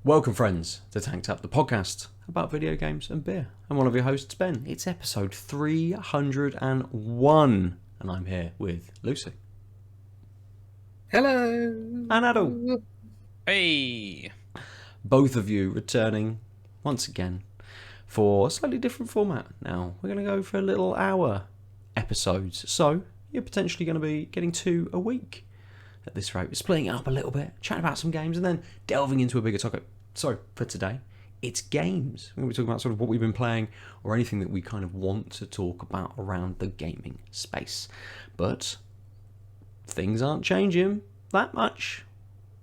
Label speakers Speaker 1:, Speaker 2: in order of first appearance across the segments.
Speaker 1: Welcome, friends, to Tanked Up, the podcast about video games and beer. I'm one of your hosts, Ben. It's episode 301, and I'm here with Lucy.
Speaker 2: Hello.
Speaker 1: And Aadil.
Speaker 3: Hey.
Speaker 1: Both of you returning once again for a slightly different format now. We're going to go for little hour episodes, so you're potentially going to be getting 2 a week at this rate. We're splitting it up a little bit, chatting about some games, and then delving into a bigger topic. So, for today, it's games. We're going to be talking about sort of what we've been playing or anything that we kind of want to talk about around the gaming space. But things aren't changing that much.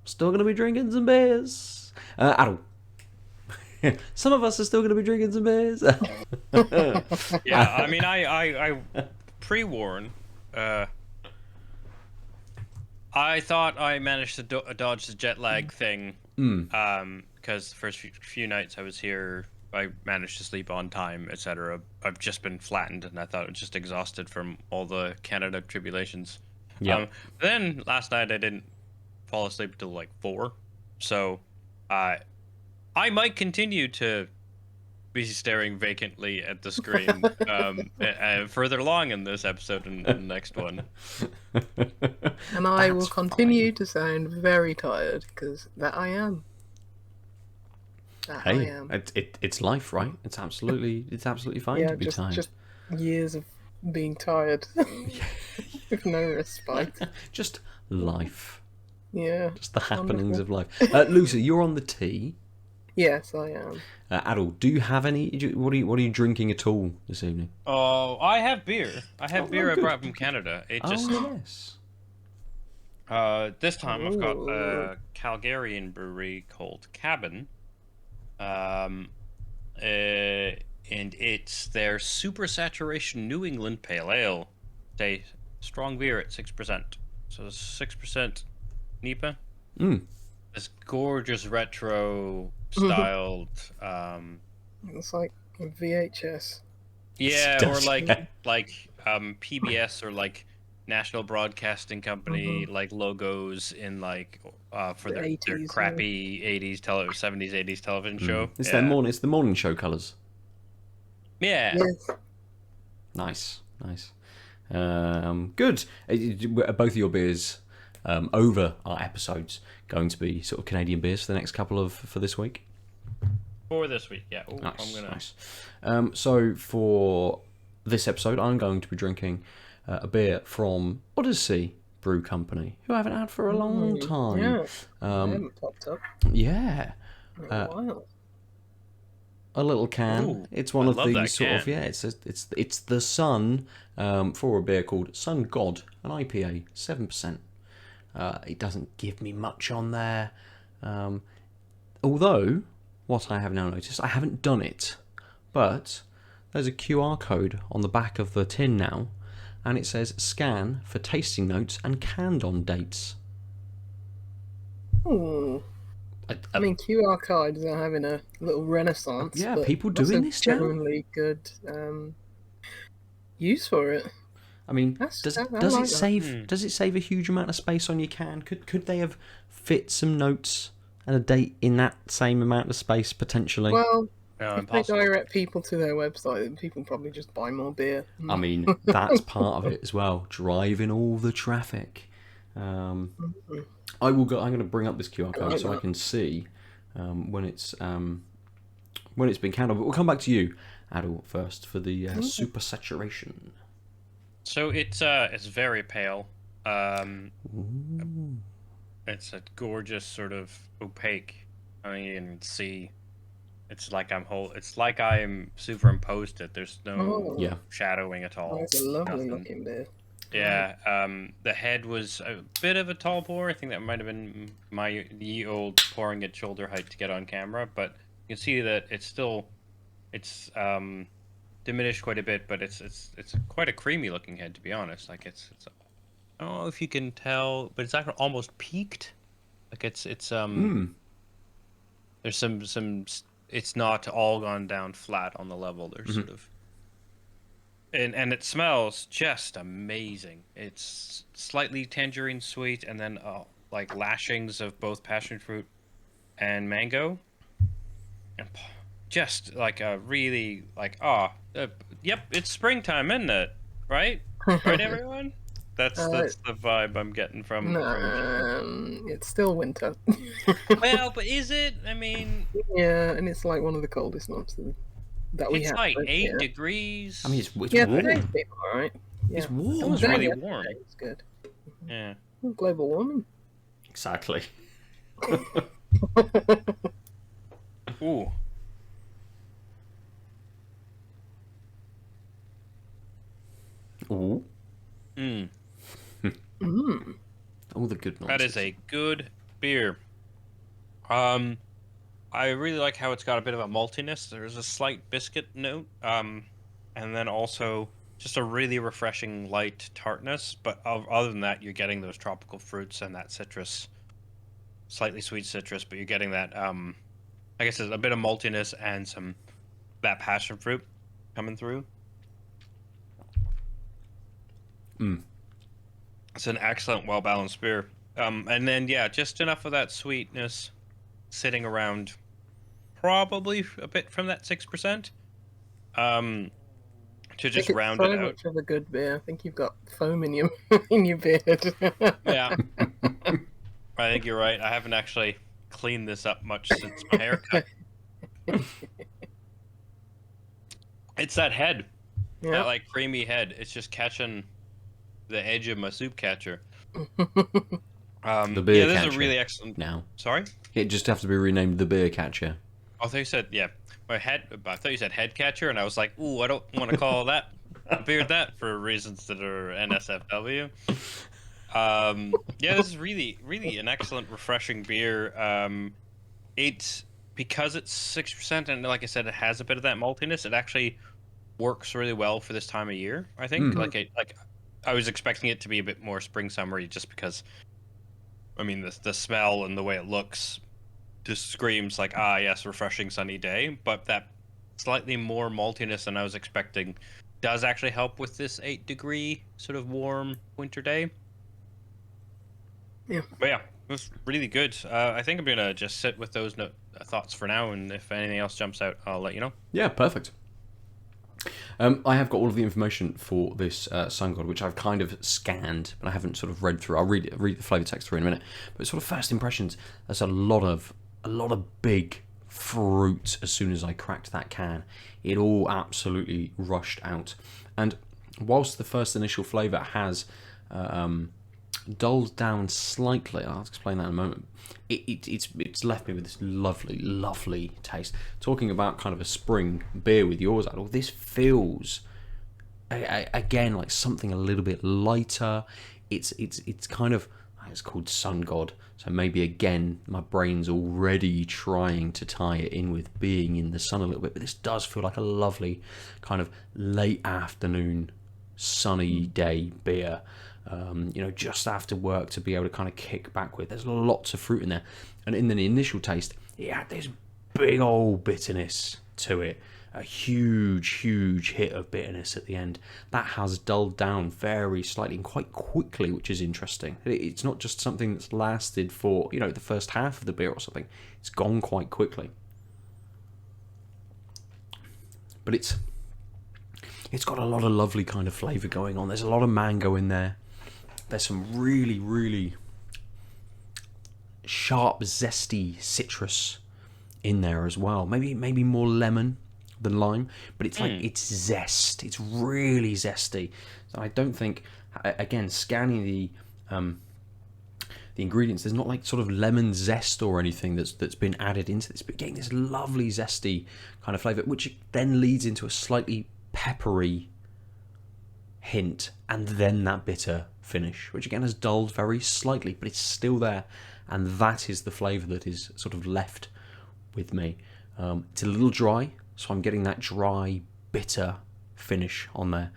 Speaker 1: Still going to be drinking some beers. Aadil. Some of us are still going to be drinking some beers.
Speaker 3: Yeah, I mean, I pre-warn. I thought I managed to dodge the jet lag thing. Because the first few nights I was here, I managed to sleep on time, etc. I've just been flattened, and I thought I was just exhausted from all the Canada tribulations.
Speaker 1: Yeah.
Speaker 3: Then last night I didn't fall asleep until like 4, so I might continue to be staring vacantly at the screen further along in this episode and the next one.
Speaker 2: And I will continue to sound very tired, because that I am. I am.
Speaker 1: It's life, right? It's absolutely fine to be tired.
Speaker 2: Just years of being tired with no respite.
Speaker 1: Just life.
Speaker 2: Yeah.
Speaker 1: Just the happenings of life. Lucy, you're on the tea.
Speaker 2: Yes, I am.
Speaker 1: Aadil, do you have any? What are you drinking at all this evening?
Speaker 3: Oh, I have beer. I have beer I
Speaker 1: good.
Speaker 3: brought from Canada. It just
Speaker 1: yes.
Speaker 3: this time I've got a Calgarian brewery called Cabin. And it's their super saturation New England Pale Ale. They strong beer at 6%. So 6% NEPA. This gorgeous retro styled.
Speaker 2: It's like a VHS.
Speaker 3: Yeah, or like PBS or like National Broadcasting Company like logos in like for
Speaker 2: The
Speaker 3: their
Speaker 2: 80s,
Speaker 3: crappy 80s 70s 80s television show.
Speaker 1: It's
Speaker 3: Yeah.
Speaker 1: the morning show colours.
Speaker 3: Yeah.
Speaker 2: Yes.
Speaker 1: Nice. Good. Are both of your beers over our episodes going to be sort of Canadian beers for the next couple for this week?
Speaker 3: For this week, yeah. Ooh,
Speaker 1: Nice. So for this episode, I'm going to be drinking a beer from Odyssey Brew Company, who I haven't had for a long time.
Speaker 2: Yeah. I haven't popped up
Speaker 1: Yeah.
Speaker 2: in a while.
Speaker 1: A little can.
Speaker 3: Ooh,
Speaker 1: it's one
Speaker 3: I
Speaker 1: of
Speaker 3: love
Speaker 1: these
Speaker 3: that
Speaker 1: sort of
Speaker 3: can.
Speaker 1: It's the Sun for a beer called Sun God, an IPA, 7%. It doesn't give me much on there, although what I have now noticed, I haven't done it, but there's a QR code on the back of the tin now, and it says scan for tasting notes and canned on dates.
Speaker 2: Ooh. I mean, QR codes are having a little renaissance.
Speaker 1: Yeah,
Speaker 2: but
Speaker 1: people
Speaker 2: that's
Speaker 1: doing
Speaker 2: a
Speaker 1: this now?
Speaker 2: genuinely good use for it.
Speaker 1: I mean,
Speaker 2: I
Speaker 1: does
Speaker 2: like
Speaker 1: it
Speaker 2: that.
Speaker 1: save does it save a huge amount of space on your can? Could they have fit some notes and a date in that same amount of space potentially?
Speaker 2: Well,
Speaker 3: No,
Speaker 2: if
Speaker 3: impossible.
Speaker 2: they direct people to their website, then people probably just buy more beer.
Speaker 1: I mean, that's part of it as well, driving all the traffic. I'm going to bring up this QR code so I can see when it's been canned on. But we'll come back to you, Aadil, first for the super saturation.
Speaker 3: So it's very pale. It's a gorgeous sort of opaque. I mean, you can see. It's like I'm superimposed it. There's no
Speaker 1: Yeah.
Speaker 3: shadowing at all.
Speaker 2: It's a lovely
Speaker 3: Nothing.
Speaker 2: looking beer.
Speaker 3: Yeah. The head was a bit of a tall pour. I think that might have been my ye old pouring at shoulder height to get on camera, but you can see that it's diminished quite a bit, but it's quite a creamy looking head, to be honest. Like it's I don't know if you can tell, but it's actually almost peaked. Like it's there's some it's not all gone down flat on the level. There's sort of and it smells just amazing. It's slightly tangerine sweet, and then like lashings of both passion fruit and mango. just like a really like yep, it's springtime, isn't it? Right, right, everyone. That's
Speaker 2: Uh,
Speaker 3: the vibe I'm getting from
Speaker 2: it's still winter.
Speaker 3: Well, but is it? I mean,
Speaker 2: Yeah, and it's like one of the coldest months that we
Speaker 3: it's
Speaker 2: have.
Speaker 3: like
Speaker 2: This
Speaker 3: 8 degrees.
Speaker 1: I mean, it's
Speaker 2: Yeah,
Speaker 1: warm.
Speaker 2: today's been alright. Yeah.
Speaker 1: It's warm.
Speaker 3: It's really
Speaker 2: Yeah,
Speaker 3: warm.
Speaker 2: It's good.
Speaker 3: Yeah.
Speaker 2: Global warming.
Speaker 1: Exactly.
Speaker 3: Ooh.
Speaker 1: Ooh.
Speaker 3: Mm.
Speaker 1: All the good noises.
Speaker 3: That is a good beer. I really like how it's got a bit of a maltiness. There's a slight biscuit note. And then also just a really refreshing light tartness. But other than that, you're getting those tropical fruits and that citrus, slightly sweet citrus. But you're getting that I guess there's a bit of maltiness and that passion fruit coming through. It's an excellent, well balanced beer. And then yeah, just enough of that sweetness sitting around, probably a bit from that 6%. To just round
Speaker 2: so
Speaker 3: it out.
Speaker 2: much of a good beer. I think you've got foam in your in your beard.
Speaker 3: Yeah, I think you're right. I haven't actually cleaned this up much since my haircut. It's that head,
Speaker 2: Yeah.
Speaker 3: that like creamy head. It's just catching the edge of my soup catcher.
Speaker 1: The beer
Speaker 3: this
Speaker 1: catcher.
Speaker 3: is a really excellent.
Speaker 1: Now.
Speaker 3: Sorry?
Speaker 1: It just have to be renamed the beer catcher.
Speaker 3: I thought you said I thought you said head catcher, and I was like, ooh, I don't want to call that beer that for reasons that are NSFW. This is really, really an excellent, refreshing beer. It's because it's 6%, and like I said, it has a bit of that maltiness. It actually works really well for this time of year. I think, I was expecting it to be a bit more spring summery, just because. I mean, the smell and the way it looks just screams like, yes, refreshing sunny day. But that slightly more maltiness than I was expecting does actually help with this 8-degree sort of warm winter day.
Speaker 2: Yeah.
Speaker 3: But yeah, it was really good. I think I'm going to just sit with those thoughts for now. And if anything else jumps out, I'll let you know.
Speaker 1: Yeah, perfect. I have got all of the information for this Sun God, which I've kind of scanned, but I haven't sort of read through. I'll read the flavour text through in a minute. But sort of first impressions, there's a lot of big fruit as soon as I cracked that can. It all absolutely rushed out. And whilst the first initial flavour has dulled down slightly, I'll explain that in a moment, it's left me with this lovely taste. Talking about kind of a spring beer with yours, Aadil, this feels again like something a little bit lighter. It's kind of, it's called Sun God, so maybe again my brain's already trying to tie it in with being in the sun a little bit, but this does feel like a lovely kind of late afternoon sunny day beer. Just after work to be able to kind of kick back with. There's lots of fruit in there, and in the initial taste, it had this big old bitterness to it. A huge hit of bitterness at the end. That has dulled down very slightly and quite quickly, which is interesting. It's not just something that's lasted for the first half of the beer or something. It's gone quite quickly, but it's got a lot of lovely kind of flavour going on. There's a lot of mango in there. There's some really sharp, zesty citrus in there as well. Maybe more lemon than lime, but it's like it's zest. It's really zesty. So I don't think, again, scanning the ingredients, there's not like sort of lemon zest or anything that's been added into this, but getting this lovely zesty kind of flavour, which then leads into a slightly peppery hint, and then that bitter finish, which again has dulled very slightly, but it's still there, and that is the flavour that is sort of left with me. It's a little dry, so I'm getting that dry, bitter finish on there.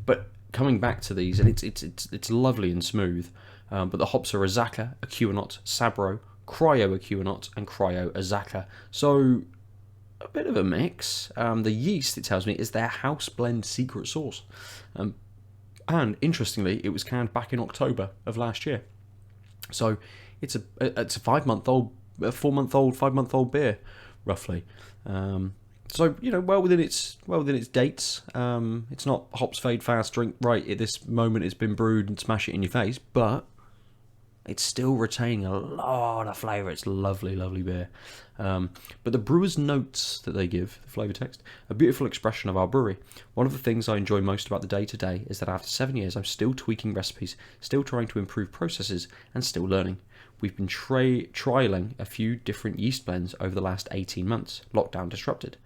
Speaker 1: But coming back to these, and it's lovely and smooth. But the hops are Azacca, Ekuanot, Sabro, Cryo Ekuanot, and Cryo Azacca. So a bit of a mix. The yeast, it tells me, is their house blend secret sauce. And interestingly, it was canned back in October of last year. So it's a 5-month-old, 4-month-old, 5-month-old beer, roughly. So well within its dates. It's not hops fade fast, drink right at this moment. It's been brewed and smash it in your face, but it's still retaining a lot of flavour. It's lovely, lovely beer. But the brewer's notes that they give, the flavour text, a beautiful expression of our brewery. One of the things I enjoy most about the day-to-day is that after 7 years, I'm still tweaking recipes, still trying to improve processes, and still learning. We've been trialling a few different yeast blends over the last 18 months, lockdown disrupted,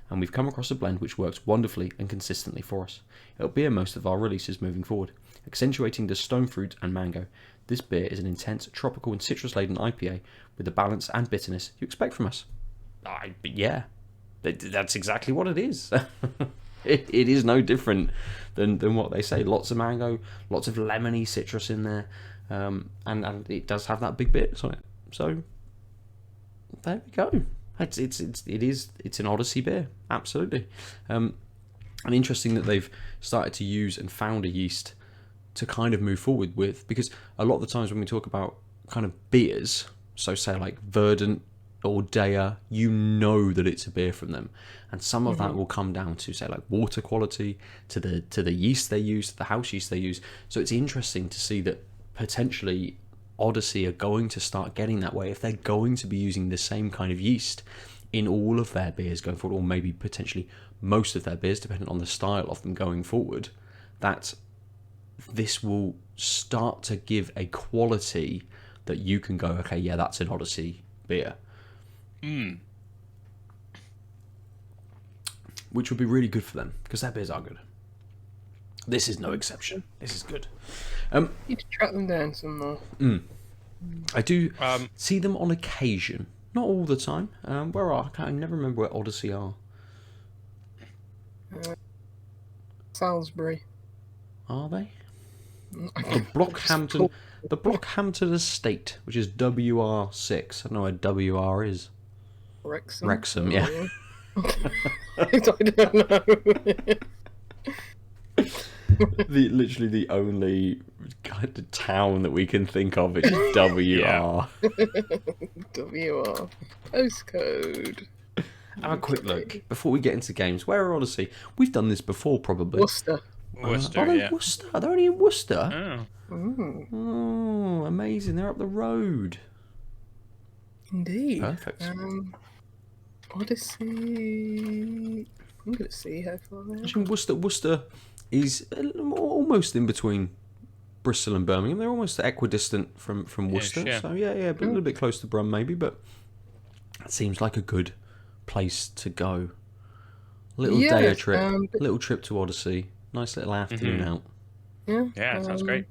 Speaker 1: and we've come across a blend which works wonderfully and consistently for us. It'll be in most of our releases moving forward, accentuating the stone fruit and mango. This beer is an intense, tropical and citrus-laden IPA with the balance and bitterness you expect from us. Yeah, that's exactly what it is. It is no different than what they say. Lots of mango, lots of lemony citrus in there, and it does have that big bit on it. So there we go. It's an Odyssey beer, absolutely. And interesting that they've started to use and found a yeast to kind of move forward with, because a lot of the times when we talk about kind of beers, so say like Verdant or Dea, you know that it's a beer from them, and some of that will come down to say like water quality, to the yeast they use, to the house yeast they use. So it's interesting to see that potentially Odyssey are going to start getting that way if they're going to be using the same kind of yeast in all of their beers going forward, or maybe potentially most of their beers, depending on the style of them going forward. That this will start to give a quality that you can go, okay, yeah, that's an Odyssey beer. Which would be really good for them, because their beers are good. This is no exception. This is good.
Speaker 2: Need to track them down some more.
Speaker 1: I do see them on occasion, not all the time. I never remember where Odyssey are.
Speaker 2: Salisbury.
Speaker 1: Are they? The Blockhampton Estate, which is WR6. I don't know where WR is.
Speaker 2: Wrexham.
Speaker 1: Yeah.
Speaker 2: I don't know.
Speaker 1: Literally the only kind of town that we can think of is WR.
Speaker 2: WR. Postcode.
Speaker 1: Have a quick look before we get into games. Where are Odyssey? We've done this before, probably.
Speaker 2: Worcester.
Speaker 3: Worcester,
Speaker 1: are they
Speaker 3: yeah.
Speaker 1: Worcester? They're only in Worcester?
Speaker 3: Oh.
Speaker 1: Oh, amazing. They're up the road.
Speaker 2: Indeed.
Speaker 1: Perfect.
Speaker 2: Odyssey. I'm going to see how far they are.
Speaker 1: Actually, Worcester is almost in between Bristol and Birmingham. They're almost equidistant from Worcester.
Speaker 3: Yeah.
Speaker 1: So, yeah, a little bit close to Brum, maybe, but it seems like a good place to go. Day trip. Little trip to Odyssey. Nice little afternoon out.
Speaker 2: Yeah.
Speaker 3: Yeah, it sounds great.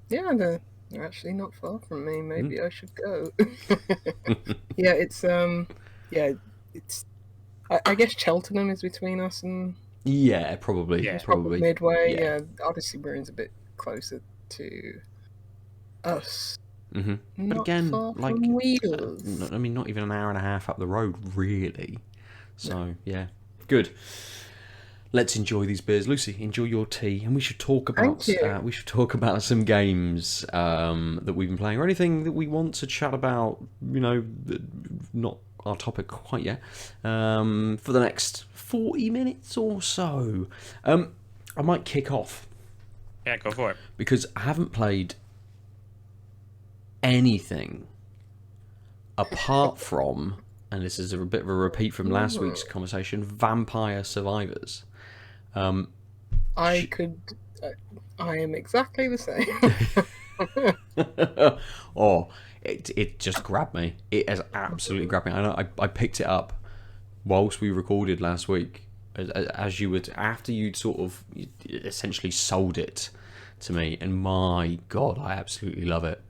Speaker 2: Yeah, they're actually not far from me. Maybe I should go. Yeah, it's I guess Cheltenham is between us and
Speaker 1: Yeah, probably.
Speaker 3: Yeah.
Speaker 1: Probably.
Speaker 2: Midway.
Speaker 1: Yeah.
Speaker 2: Yeah, Odyssey Brewing's a bit closer to us.
Speaker 1: Mm-hmm. But
Speaker 2: Not
Speaker 1: again,
Speaker 2: far
Speaker 1: like,
Speaker 2: from Wheels.
Speaker 1: not even an hour and a half up the road, really. So, yeah, good. Let's enjoy these beers. Lucy, enjoy your tea, and we should talk about some games that we've been playing, or anything that we want to chat about. Not our topic quite yet. For the next 40 minutes or so, I might kick off.
Speaker 3: Yeah, go for it.
Speaker 1: Because I haven't played anything apart from, and this is a bit of a repeat from last week's conversation, Vampire Survivors. I
Speaker 2: am exactly the same.
Speaker 1: It just grabbed me. It has absolutely grabbed me. I picked it up whilst we recorded last week, as you would, after you'd sort of essentially sold it to me, and my God, I absolutely love it.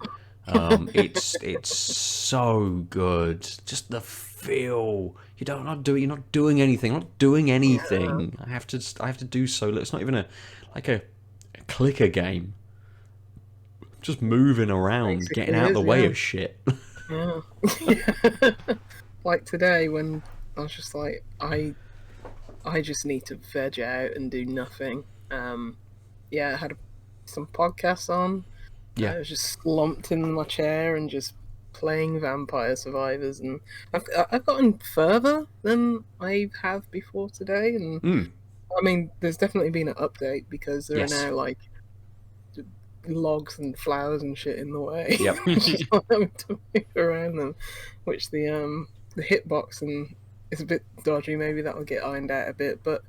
Speaker 1: It's so good. Just the feel. You're not doing anything. I have to do so little. It's not even a clicker game. Just moving around,
Speaker 2: Basically
Speaker 1: getting out of the way
Speaker 2: yeah.
Speaker 1: of shit.
Speaker 2: Yeah. Like today when I was just like, I just need to veg out and do nothing. I had some podcasts on.
Speaker 1: Yeah.
Speaker 2: I was just slumped in my chair and just playing Vampire Survivors, and I've gotten further than I have before today, and I mean, there's definitely been an update because there are
Speaker 1: Yes.
Speaker 2: now like logs and flowers and shit in the way.
Speaker 1: Yep.
Speaker 2: Just not having to move around them, which the hitbox and is a bit dodgy. Maybe that'll get ironed out a bit, but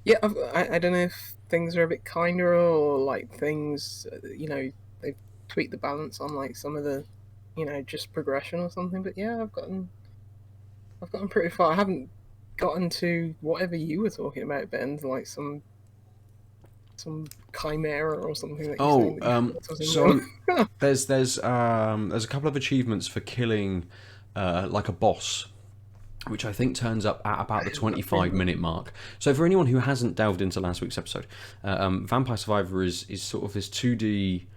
Speaker 2: yeah, I don't know if things are a bit kinder or like things, they've tweaked the balance on like some of the, just progression or something. But yeah, I've gotten pretty far. I haven't gotten to whatever you were talking about, Ben, like some chimera or something that you're saying that you thought was in
Speaker 1: so
Speaker 2: there.
Speaker 1: there's a couple of achievements for killing like a boss, which I think turns up at about the 25-minute mark. So for anyone who hasn't delved into last week's episode, Vampire Survivor is sort of this 2D,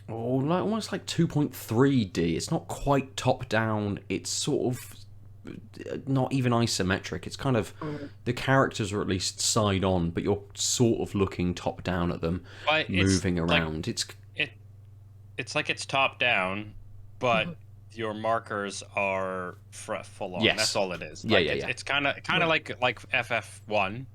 Speaker 1: or like almost like 2.3D. It's not quite top down. It's sort of not even isometric. It's kind of the characters are at least side on, but you're sort of looking top down at them, moving around.
Speaker 3: It's like it's top down, but your markers are full on.
Speaker 1: Yes.
Speaker 3: That's all it is.
Speaker 1: Yeah,
Speaker 3: Like,
Speaker 1: yeah.
Speaker 3: It's kind of like FF1.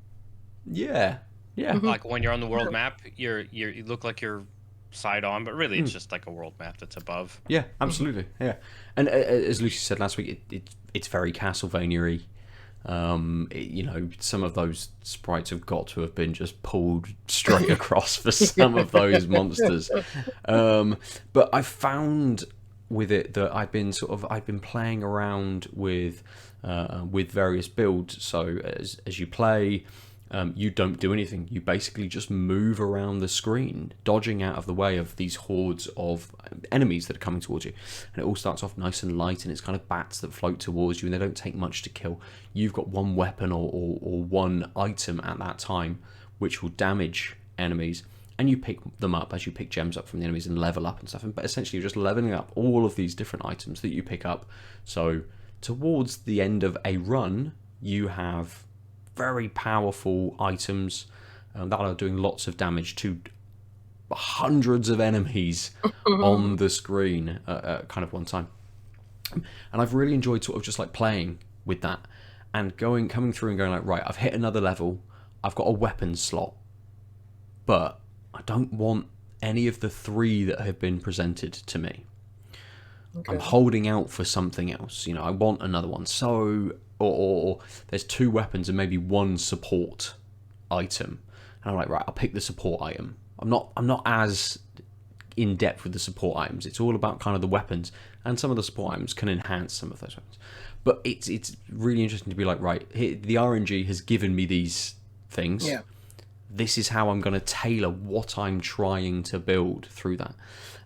Speaker 1: Yeah.
Speaker 3: Like when you're on the world map, you look like you're side on, but really it's just like a world map that's above.
Speaker 1: Yeah, absolutely. Yeah, and as Lucy said last week, it's very Castlevania-y. Some of those sprites have got to have been just pulled straight across for some of those monsters. But I found with it that I've been playing around with various builds. So as you play, you don't do anything. You basically just move around the screen, dodging out of the way of these hordes of enemies that are coming towards you. And it all starts off nice and light, and it's kind of bats that float towards you, and they don't take much to kill. You've got one weapon or one item at that time which will damage enemies, and you pick them up as you pick gems up from the enemies and level up and stuff. But essentially, you're just leveling up all of these different items that you pick up. So towards the end of a run, you have very powerful items that are doing lots of damage to hundreds of enemies on the screen at kind of one time. And I've really enjoyed sort of just like playing with that and coming through and going like, right, I've hit another level, I've got a weapon slot, but I don't want any of the 3 that have been presented to me. Okay. I'm holding out for something else. I want another one. So, or there's 2 weapons and maybe 1 support item, and I'm like, right, I'll pick the support item. I'm not as in depth with the support items. It's all about kind of the weapons, and some of the support items can enhance some of those weapons. But it's really interesting to be like, right, here, the RNG has given me these things.
Speaker 2: Yeah.
Speaker 1: This is how I'm going to tailor what I'm trying to build through that.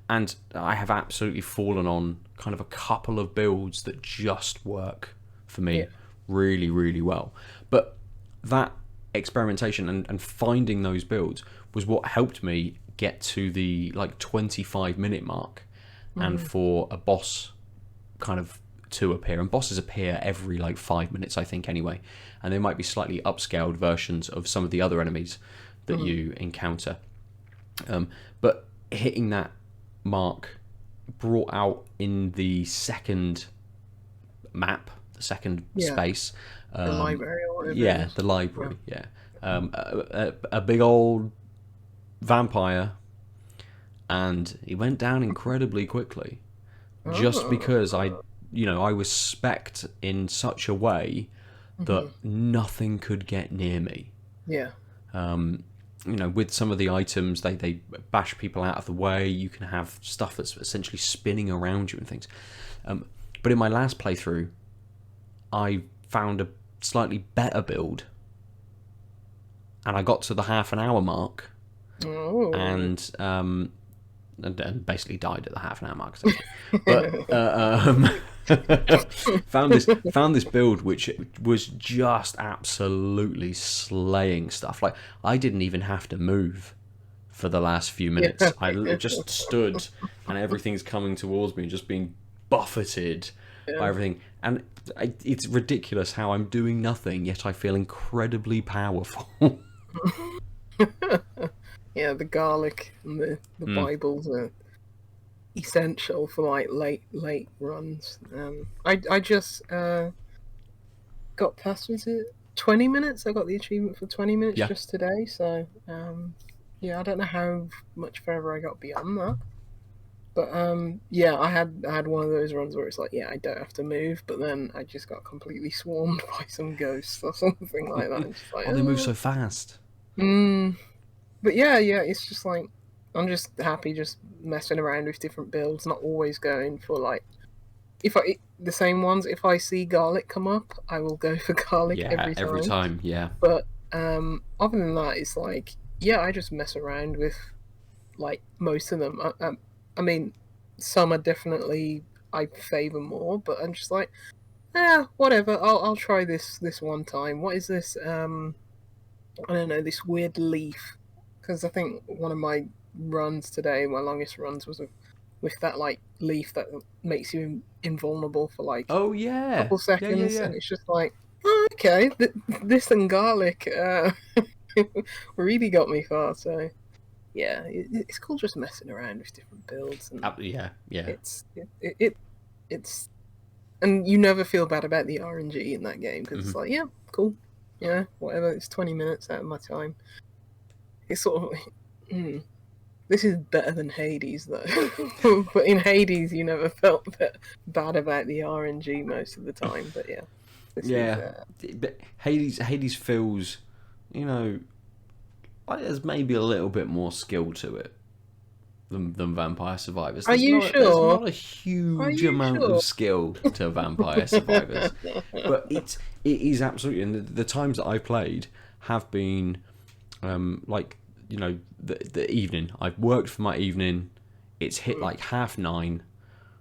Speaker 1: And I have absolutely fallen on kind of a couple of builds that just work for me really, really well. But that experimentation and finding those builds was what helped me get to the like 25-minute mark, and for a boss kind of to appear. And bosses appear every like 5 minutes, I think, anyway. And they might be slightly upscaled versions of some of the other enemies that you encounter. But hitting that mark brought out in the second map, the second space,
Speaker 2: the library or whatever.
Speaker 1: Yeah, the library. Yeah, a big old vampire, and he went down incredibly quickly, just because I was spec'd in such a way that nothing could get near me.
Speaker 2: Yeah.
Speaker 1: With some of the items, they bash people out of the way. You can have stuff that's essentially spinning around you and things. But in my last playthrough, I found a slightly better build, and I got to the half an hour mark, and basically died at the half an hour mark. But found this build which was just absolutely slaying stuff. Like, I didn't even have to move for the last few minutes. I just stood, and everything's coming towards me, just being buffeted by everything. And it's ridiculous how I'm doing nothing, yet I feel incredibly powerful.
Speaker 2: Yeah, the garlic and the Bibles. essential for like late runs. I just got past, was it 20 minutes? I got the achievement for 20 minutes
Speaker 1: Yeah.
Speaker 2: just today. So yeah, I don't know how much further I got beyond that. But yeah, I had one of those runs where it's like, yeah, I don't have to move, but then I just got completely swarmed by some ghosts or something like that. I'm just like,
Speaker 1: Oh, they move so fast.
Speaker 2: But yeah, it's just like I'm just happy just messing around with different builds, not always going for like the same ones. If I see garlic come up, I will go for garlic
Speaker 1: Yeah,
Speaker 2: every time.
Speaker 1: yeah.
Speaker 2: But other than that, it's like, yeah, I just mess around with like most of them. I mean, some are definitely I favor more, but I'm just like, whatever. I'll try this one time. What is this? I don't know, this weird leaf. Because I think one of my runs today, my longest runs, was with that like leaf that makes you invulnerable for like
Speaker 1: Oh
Speaker 2: a
Speaker 1: yeah.
Speaker 2: couple seconds,
Speaker 1: Yeah.
Speaker 2: and it's just like, oh, okay, this and garlic really got me far. So yeah, it's cool just messing around with different builds, and
Speaker 1: Yeah.
Speaker 2: it's and you never feel bad about the RNG in that game because it's like, yeah, cool, yeah, whatever. It's 20 minutes out of my time. It's sort of this is better than Hades though. But in Hades, you never felt bad about the RNG most of the time. But yeah, this is,
Speaker 1: But Hades feels, you know, like there's maybe a little bit more skill to it than Vampire Survivors.
Speaker 2: Are you
Speaker 1: There's
Speaker 2: sure?
Speaker 1: not a huge amount of skill to Vampire Survivors, but it is absolutely. And the times that I've played have been like, you know, the evening. I've worked for my evening. It's hit like 9:30,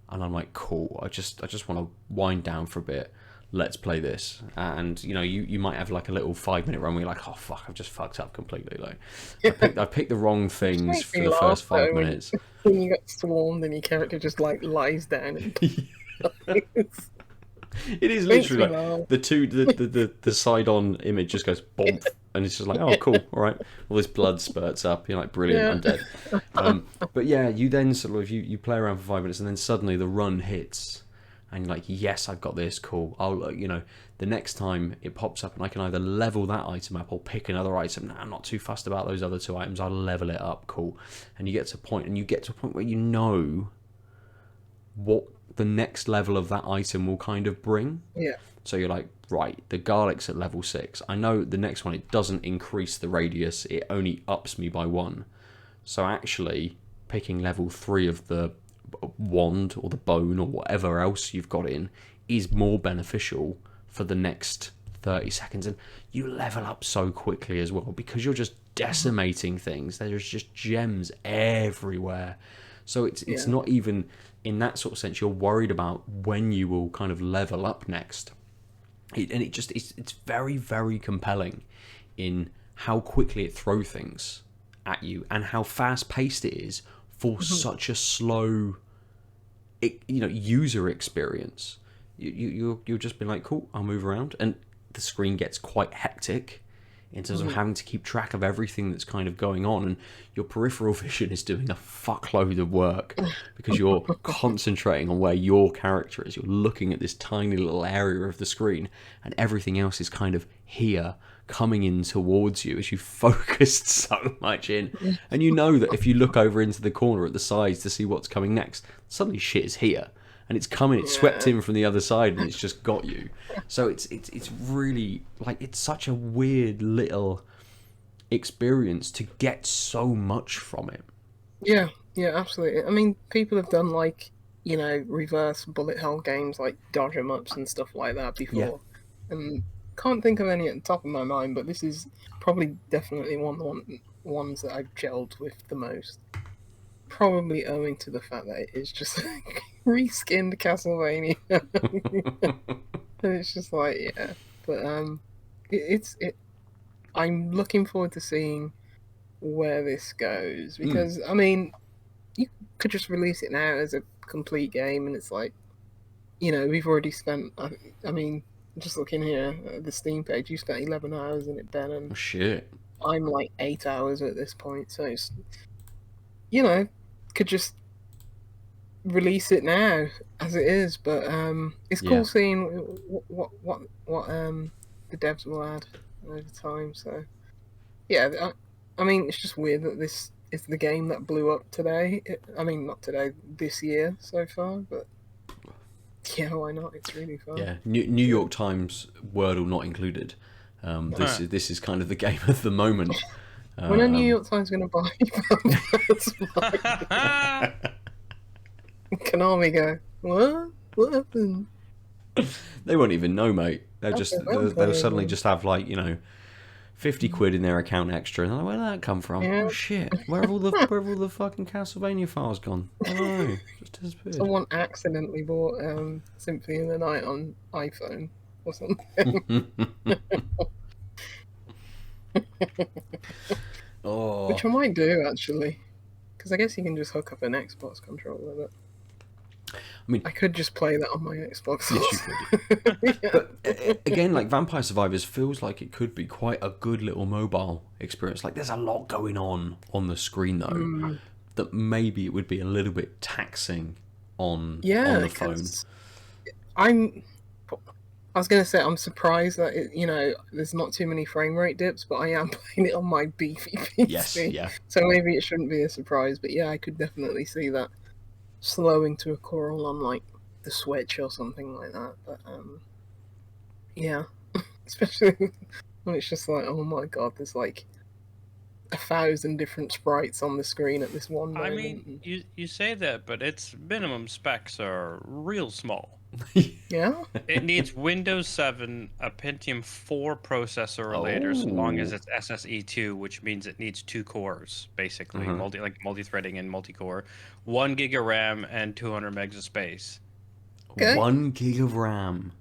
Speaker 1: and I'm like, cool. I just want to wind down for a bit. Let's play this. And you know, you might have like a little 5-minute run where you're like, oh fuck, I've just fucked up completely. Like I picked the wrong things for the first 5 minutes.
Speaker 2: When you get swarmed and your character just like lies down and
Speaker 1: It is literally like the side on image just goes bomp, and it's just like, oh cool, all right, all this blood spurts up, you're like, brilliant, I'm dead. But yeah, you then sort of you play around for 5 minutes, and then suddenly the run hits, and you're like, yes, I've got this, cool. I'll you know, the next time it pops up and I can either level that item up or pick another item. Nah, I'm not too fussed about those other two items, I'll level it up, cool. And you get to a point where you know what the next level of that item will kind of bring.
Speaker 2: Yeah.
Speaker 1: So you're like, right, the garlic's at level 6. I know the next one, it doesn't increase the radius, it only ups me by 1. So actually, picking level 3 of the wand or the bone or whatever else you've got in is more beneficial for the next 30 seconds. And you level up so quickly as well because you're just decimating things. There's just gems everywhere. So it's not even, in that sort of sense, you're worried about when you will kind of level up next. It's very, very compelling in how quickly it throws things at you and how fast-paced it is for such a slow, user experience. You'll just be like, cool, I'll move around, and the screen gets quite hectic in terms of having to keep track of everything that's kind of going on, and your peripheral vision is doing a fuckload of work because you're concentrating on where your character is. You're looking at this tiny little area of the screen, and everything else is kind of here, coming in towards you as you focused so much in. And you know that if you look over into the corner at the sides to see what's coming next, suddenly shit is here. And it's coming, it's swept in from the other side, and it's just got you. So it's really, like, it's such a weird little experience to get so much from it.
Speaker 2: Yeah, absolutely. I mean, people have done, like, reverse bullet hell games like dodge 'em ups and stuff like that before. And can't think of any at the top of my mind, but this is probably definitely one of the ones that I've gelled with the most. Probably owing to the fact that it is just like reskinned Castlevania. And it's just like, yeah. But I'm looking forward to seeing where this goes because I mean, you could just release it now as a complete game, and it's like, we've already spent. I mean, just looking here at the Steam page, you spent 11 hours in it, Ben, and
Speaker 1: Shit.
Speaker 2: I'm like 8 hours at this point, so it's, could just release it now as it is, but it's cool seeing what the devs will add over time. So yeah, I mean, it's just weird that this is the game that blew up today. I mean, not today, this year so far, but yeah, why not? It's really fun.
Speaker 1: Yeah, New York Times Wordle not included. This is kind of the game of the moment.
Speaker 2: When are New York Times going to buy Konami go, what? What happened?
Speaker 1: They won't even know, mate. They'll
Speaker 2: Okay,
Speaker 1: suddenly just have like, 50 quid in their account extra, and they're like, where did that come from?
Speaker 2: Yeah.
Speaker 1: Oh shit! Where have all the fucking Castlevania files gone? I don't know. Just disappeared.
Speaker 2: Someone accidentally bought Symphony of the Night on iPhone or something.
Speaker 1: Oh,
Speaker 2: Which I might do, actually. Because I guess you can just hook up an Xbox controller with it.
Speaker 1: I mean,
Speaker 2: I could just play that on my Xbox.
Speaker 1: yes, you could.
Speaker 2: Yeah.
Speaker 1: But again, like Vampire Survivors feels like it could be quite a good little mobile experience. Like there's a lot going on the screen though, that maybe it would be a little bit taxing on the phone.
Speaker 2: I was going to say I'm surprised that there's not too many frame rate dips, but I am playing it on my beefy PC.
Speaker 1: Yes, yeah.
Speaker 2: So maybe it shouldn't be a surprise, but yeah, I could definitely see that slowing to a crawl on like the Switch or something like that. But yeah, especially when it's just like, oh my god, there's like 1,000 different sprites on the screen at this one moment.
Speaker 3: I mean, you say that, but its minimum specs are real small.
Speaker 2: Yeah.
Speaker 3: It needs Windows 7, a Pentium 4 processor or later, so long as it's SSE2, which means it needs 2 cores, basically, multi-threading and multi-core, 1 gig of RAM and 200 megs of space.
Speaker 2: Okay.
Speaker 1: 1 gig of RAM.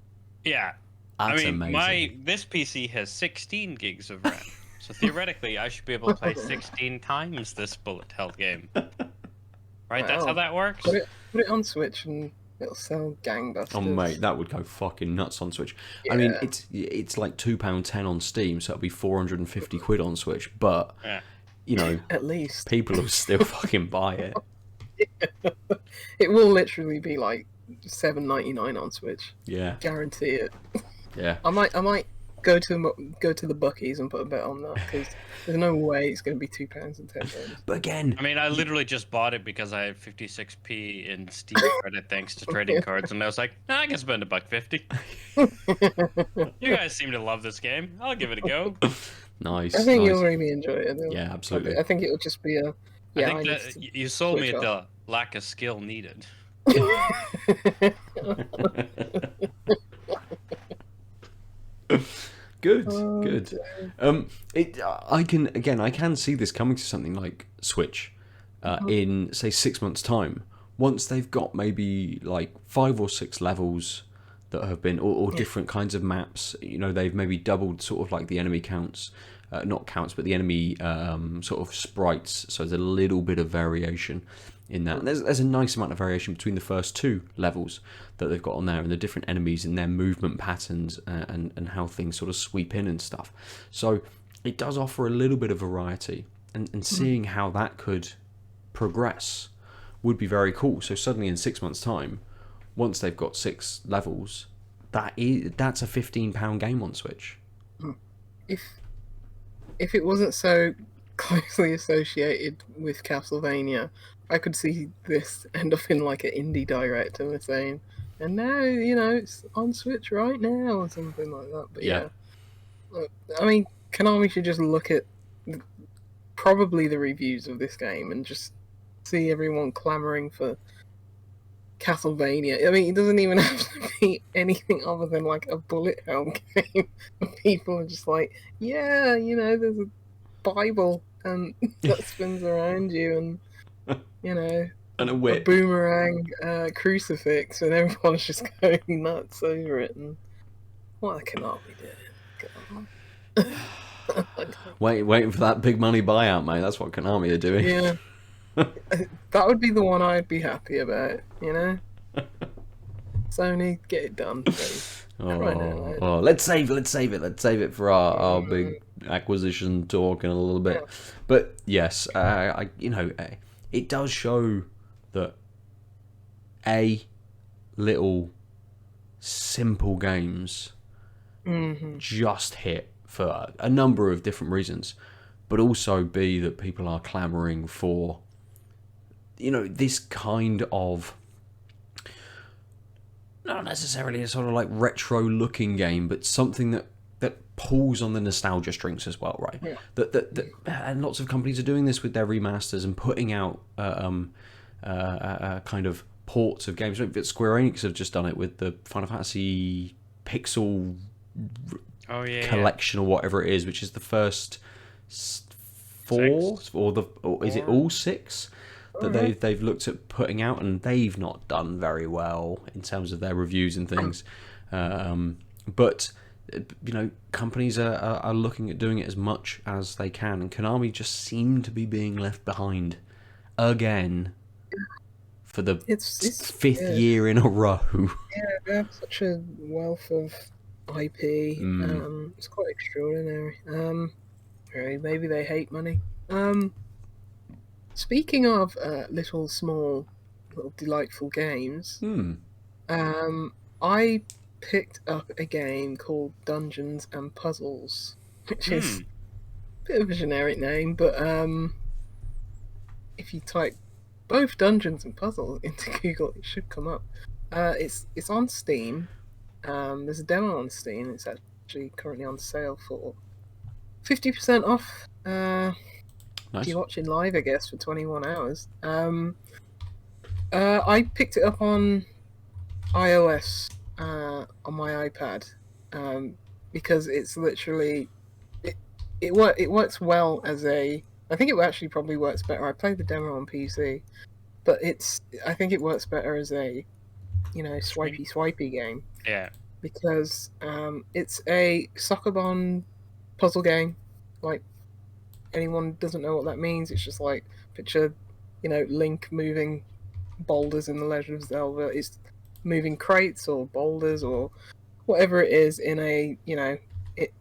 Speaker 3: Yeah.
Speaker 1: That's amazing.
Speaker 3: This PC has 16 gigs of RAM, so theoretically I should be able to play 16 times this bullet hell game. Right? Wow. That's how that works?
Speaker 2: Put it on Switch and it'll sell gangbusters.
Speaker 1: Oh mate, that would go fucking nuts on Switch. Yeah. I mean, it's like £2.10 on Steam, so it'll be 450 quid on Switch. But
Speaker 2: at least
Speaker 1: people will still fucking buy it.
Speaker 2: Yeah. It will literally be like $7.99 on Switch.
Speaker 1: Yeah,
Speaker 2: guarantee it.
Speaker 1: Yeah,
Speaker 2: I might go to the Buckies and put a bet on that because there's no way it's going to be £2.10.
Speaker 1: But again,
Speaker 3: I mean, I literally just bought it because I had 56p in Steam credit thanks to trading cards, and I was like, I can spend $1.50. You guys seem to love this game. I'll give it a go.
Speaker 1: Nice.
Speaker 2: I think you'll really enjoy it.
Speaker 1: Yeah, absolutely.
Speaker 2: I think it'll just be a. Yeah,
Speaker 3: I think that you sold me the lack of skill needed.
Speaker 1: Good. I can see this coming to something like Switch in say 6 months' time. Once they've got maybe like 5 or 6 levels that have been or different kinds of maps. They've maybe doubled sort of like the enemy counts, not counts, but the enemy sort of sprites. So there's a little bit of variation in that. And there's a nice amount of variation between the first 2 levels that they've got on there and the different enemies and their movement patterns and how things sort of sweep in and stuff. So it does offer a little bit of variety, and seeing how that could progress would be very cool. So suddenly in 6 months' time, once they've got 6 levels, that's a £15 game on Switch.
Speaker 2: If it wasn't so closely associated with Castlevania, I could see this end up in like an indie direct and we're saying, and now, it's on Switch right now or something like that. But yeah. I mean, Konami should just look at probably the reviews of this game and just see everyone clamoring for Castlevania. I mean, it doesn't even have to be anything other than like a bullet hell game. People are just like, yeah, there's a Bible and that spins around you and,
Speaker 1: and a whip,
Speaker 2: a boomerang crucifix, and everyone's just going nuts over it. And what can I be doing?
Speaker 1: Waiting for that big money buyout, mate. That's what Konami are doing.
Speaker 2: Yeah. That would be the one I'd be happy about, Sony, get it done, please.
Speaker 1: Let's save it for our big acquisition talk in a little bit. Yeah. But yes, it does show that little simple games just hit for a number of different reasons, but also B, that people are clamoring for, this kind of, not necessarily a sort of like retro looking game, but something that pulls on the nostalgia strings as well, right?
Speaker 2: Yeah.
Speaker 1: That and lots of companies are doing this with their remasters and putting out kind of ports of games. Square Enix have just done it with the Final Fantasy Pixel collection or whatever it is, which is the first four, or is it all six that they've looked at putting out, and they've not done very well in terms of their reviews and things. But companies are looking at doing it as much as they can, and Konami just seem to be being left behind again for the fifth year in a row.
Speaker 2: Yeah, they have such a wealth of IP. It's quite extraordinary. Maybe they hate money. Speaking of little delightful games, I picked up a game called Dungeons and Puzzles, which is a bit of a generic name, but if you type both Dungeons and Puzzles into Google, it should come up. It's on Steam. There's a demo on Steam. It's actually currently on sale for 50% off.
Speaker 1: Nice.
Speaker 2: If you're watching live, I guess, for 21 hours. I picked it up on iOS on my iPad because it's literally it works well as a. I think it actually probably works better. I played the demo on PC, but I think it works better as a swipey game.
Speaker 3: Yeah.
Speaker 2: Because it's a Sokoban puzzle game. Like, anyone doesn't know what that means, it's just like picture Link moving boulders in The Legend of Zelda. It's moving crates or boulders or whatever it is in a it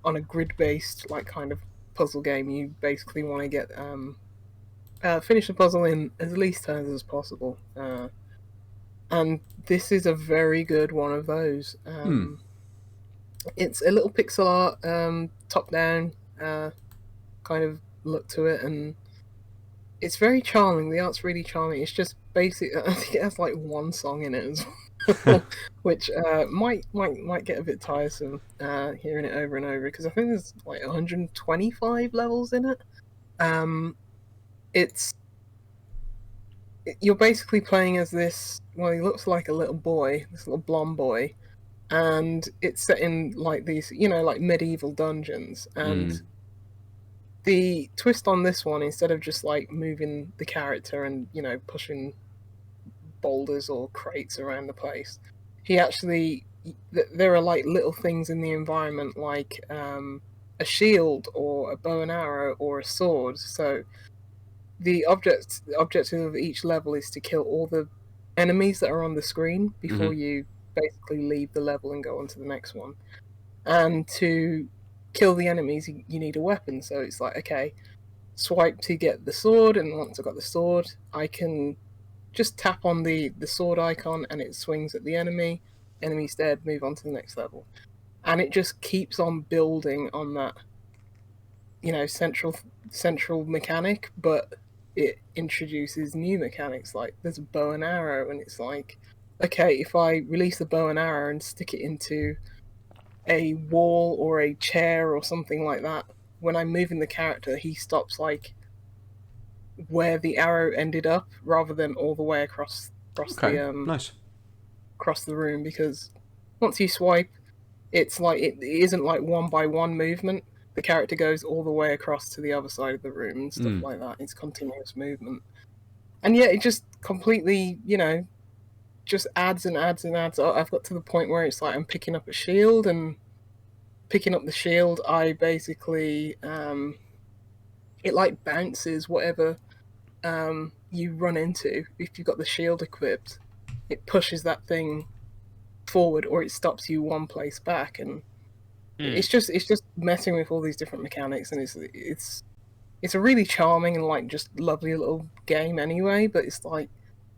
Speaker 2: on a grid based like kind of puzzle game. You basically want to get finish the puzzle in as least turns as possible, and this is a very good one of those. It's a little pixel art, top down kind of look to it, and it's very charming. The art's really charming. It's just basic. I think it has like one song in it as well, which might get a bit tiresome hearing it over and over, because I think there's like 125 levels in it. You're basically playing as this. Well, he looks like a little boy, this little blonde boy, and it's set in like these, like medieval dungeons, and the twist on this one, instead of just like moving the character and pushing boulders or crates around the place, there are like little things in the environment, like a shield or a bow and arrow or a sword. So the objective of each level is to kill all the enemies that are on the screen before you basically leave the level and go on to the next one. And to kill the enemies, you need a weapon. So it's like, okay, swipe to get the sword, and once I've got the sword, I can just tap on the sword icon and it swings at the enemy. Enemy's dead, move on to the next level. And it just keeps on building on that, central mechanic, but it introduces new mechanics. Like there's a bow and arrow, and it's like, okay, if I release the bow and arrow and stick it into a wall or a chair or something like that, when I'm moving the character, he stops like where the arrow ended up rather than all the way across
Speaker 1: nice.
Speaker 2: Across the room, because once you swipe, it's like it isn't like one by one movement. The character goes all the way across to the other side of the room and stuff like that. It's continuous movement. And yeah, it just completely, just adds and adds and adds. I've got to the point where it's like I'm picking up a shield, and picking up the shield, I basically, it like bounces whatever you run into. If you've got the shield equipped, it pushes that thing forward, or it stops you one place back, and it's just messing with all these different mechanics, and it's a really charming and like just lovely little game anyway. But it's like,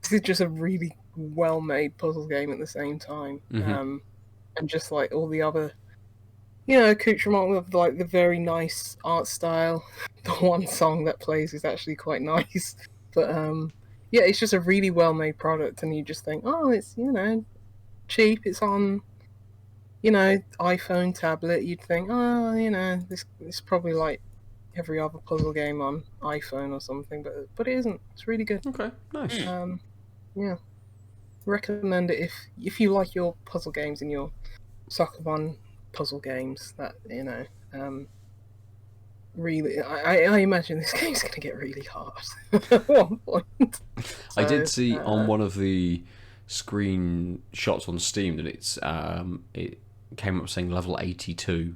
Speaker 2: this is just a really well-made puzzle game at the same time.
Speaker 1: Mm-hmm.
Speaker 2: And just like all the other, accoutrement of like the very nice art style. The one song that plays is actually quite nice, but yeah, it's just a really well-made product, and you just think, oh, it's cheap. It's on iPhone, tablet. You'd think, oh, this is probably like every other puzzle game on iPhone or something, but it isn't. It's really good.
Speaker 1: Okay, nice.
Speaker 2: Yeah, recommend it if you like your puzzle games and you're sucker on puzzle games. That really, I imagine this game's going to get really hard at one point.
Speaker 1: I did see on one of the screenshots on Steam that it came up saying level 82.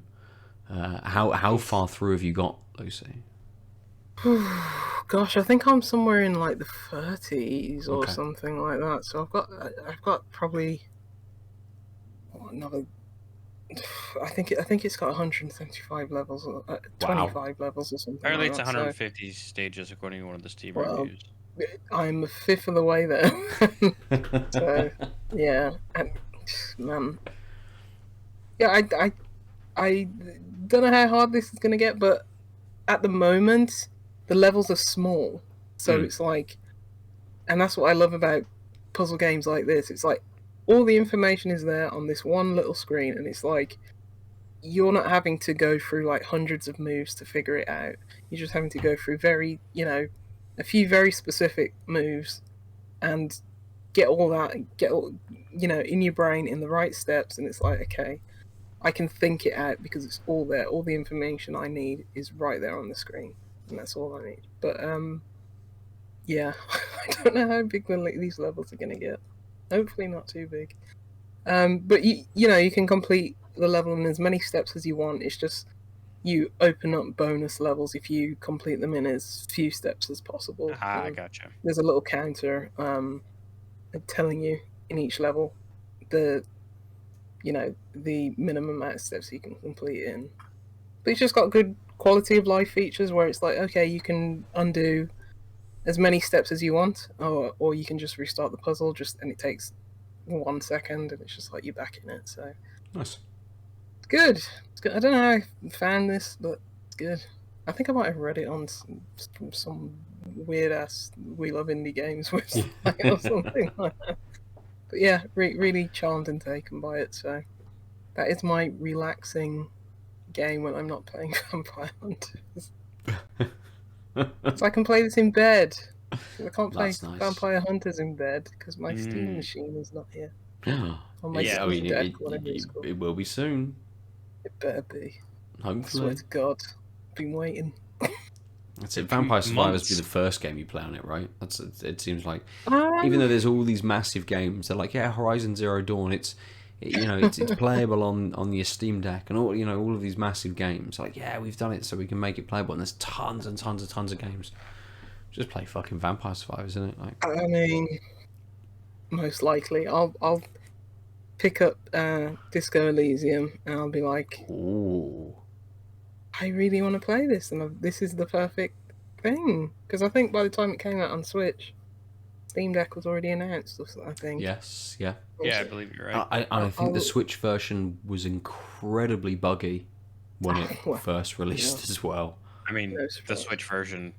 Speaker 1: How far through have you got, Lucy?
Speaker 2: Gosh, I think I'm somewhere in like the 30s or
Speaker 1: Okay.
Speaker 2: something like that. So I've got probably another. I think it's got 175 levels, or 25 levels or something.
Speaker 3: Apparently,
Speaker 2: like
Speaker 3: it's
Speaker 2: that,
Speaker 3: 150 stages according to one of the Steam
Speaker 2: Well,
Speaker 3: reviews.
Speaker 2: so I'm a fifth of the way there. So yeah, and man, yeah, I don't know how hard this is gonna get, but at the moment the levels are small, so it's like, and that's what I love about puzzle games like this. It's like all the information is there on this one little screen, and it's like you're not having to go through like hundreds of moves to figure it out. You're just having to go through a few very specific moves and get all that, in your brain in the right steps, and it's like, okay, I can think it out because it's all there. All the information I need is right there on the screen, and that's all I need. But yeah, I don't know how big these levels are going to get. Hopefully not too big. But you can complete the level in as many steps as you want. It's just you open up bonus levels if you complete them in as few steps as possible.
Speaker 3: I gotcha.
Speaker 2: There's a little counter telling you in each level the minimum amount of steps you can complete in. But it's just got good quality of life features where it's like, okay, you can undo as many steps as you want, or you can just restart the puzzle, and it takes 1 second, and it's just like you're back in it. So
Speaker 1: Nice.
Speaker 2: it's good. It's good. I don't know how I found this, but it's good. I think I might have read it on some weird ass We Love Indie Games website or something like that. But yeah, really charmed and taken by it. So that is my relaxing game when I'm not playing Vampire Hunters. So I can play this in bed. I can't play
Speaker 1: That's nice.
Speaker 2: Vampire Hunters in bed because my Steam machine is not here. On my
Speaker 3: Yeah,
Speaker 2: Steam Deck, whatever it's called.
Speaker 1: it will be soon.
Speaker 2: It better be. I swear
Speaker 1: Hopefully.
Speaker 2: to God, I've been waiting.
Speaker 1: That's it. Vampire Survivors will be the first game you play on it, right? It seems like, even though there's all these massive games, they're like, yeah, Horizon Zero Dawn. It's playable on your Steam Deck, and all of these massive games. Like, yeah, we've done it so we can make it playable. And there's tons and tons and tons of games. Just play fucking Vampire Survivors, isn't it? Like,
Speaker 2: I mean, most likely, I'll pick up Disco Elysium, and I'll be like,
Speaker 1: ooh.
Speaker 2: I really want to play this, and this is the perfect thing. Because I think by the time it came out on Switch, Steam Deck was already announced, I think.
Speaker 1: Yes, yeah.
Speaker 3: Yeah, I believe you're right.
Speaker 1: I think the Switch version was incredibly buggy when it first released as well.
Speaker 3: I mean,
Speaker 2: No
Speaker 3: the
Speaker 2: surprise.
Speaker 3: Switch version ...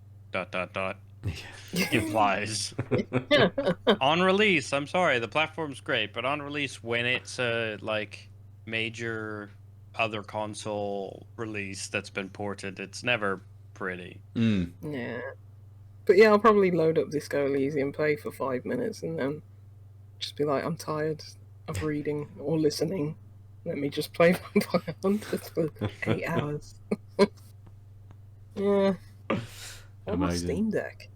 Speaker 3: implies on release. I'm sorry, the platform's great, but on release, when it's a major other console release that's been ported, it's never pretty.
Speaker 2: Yeah. But yeah, I'll probably load up Disco Elysium, play for 5 minutes, and then just be like, I'm tired of reading or listening. Let me just play Vampire Hunters for 8 hours. Yeah. On my
Speaker 1: Amazing.
Speaker 2: Steam Deck.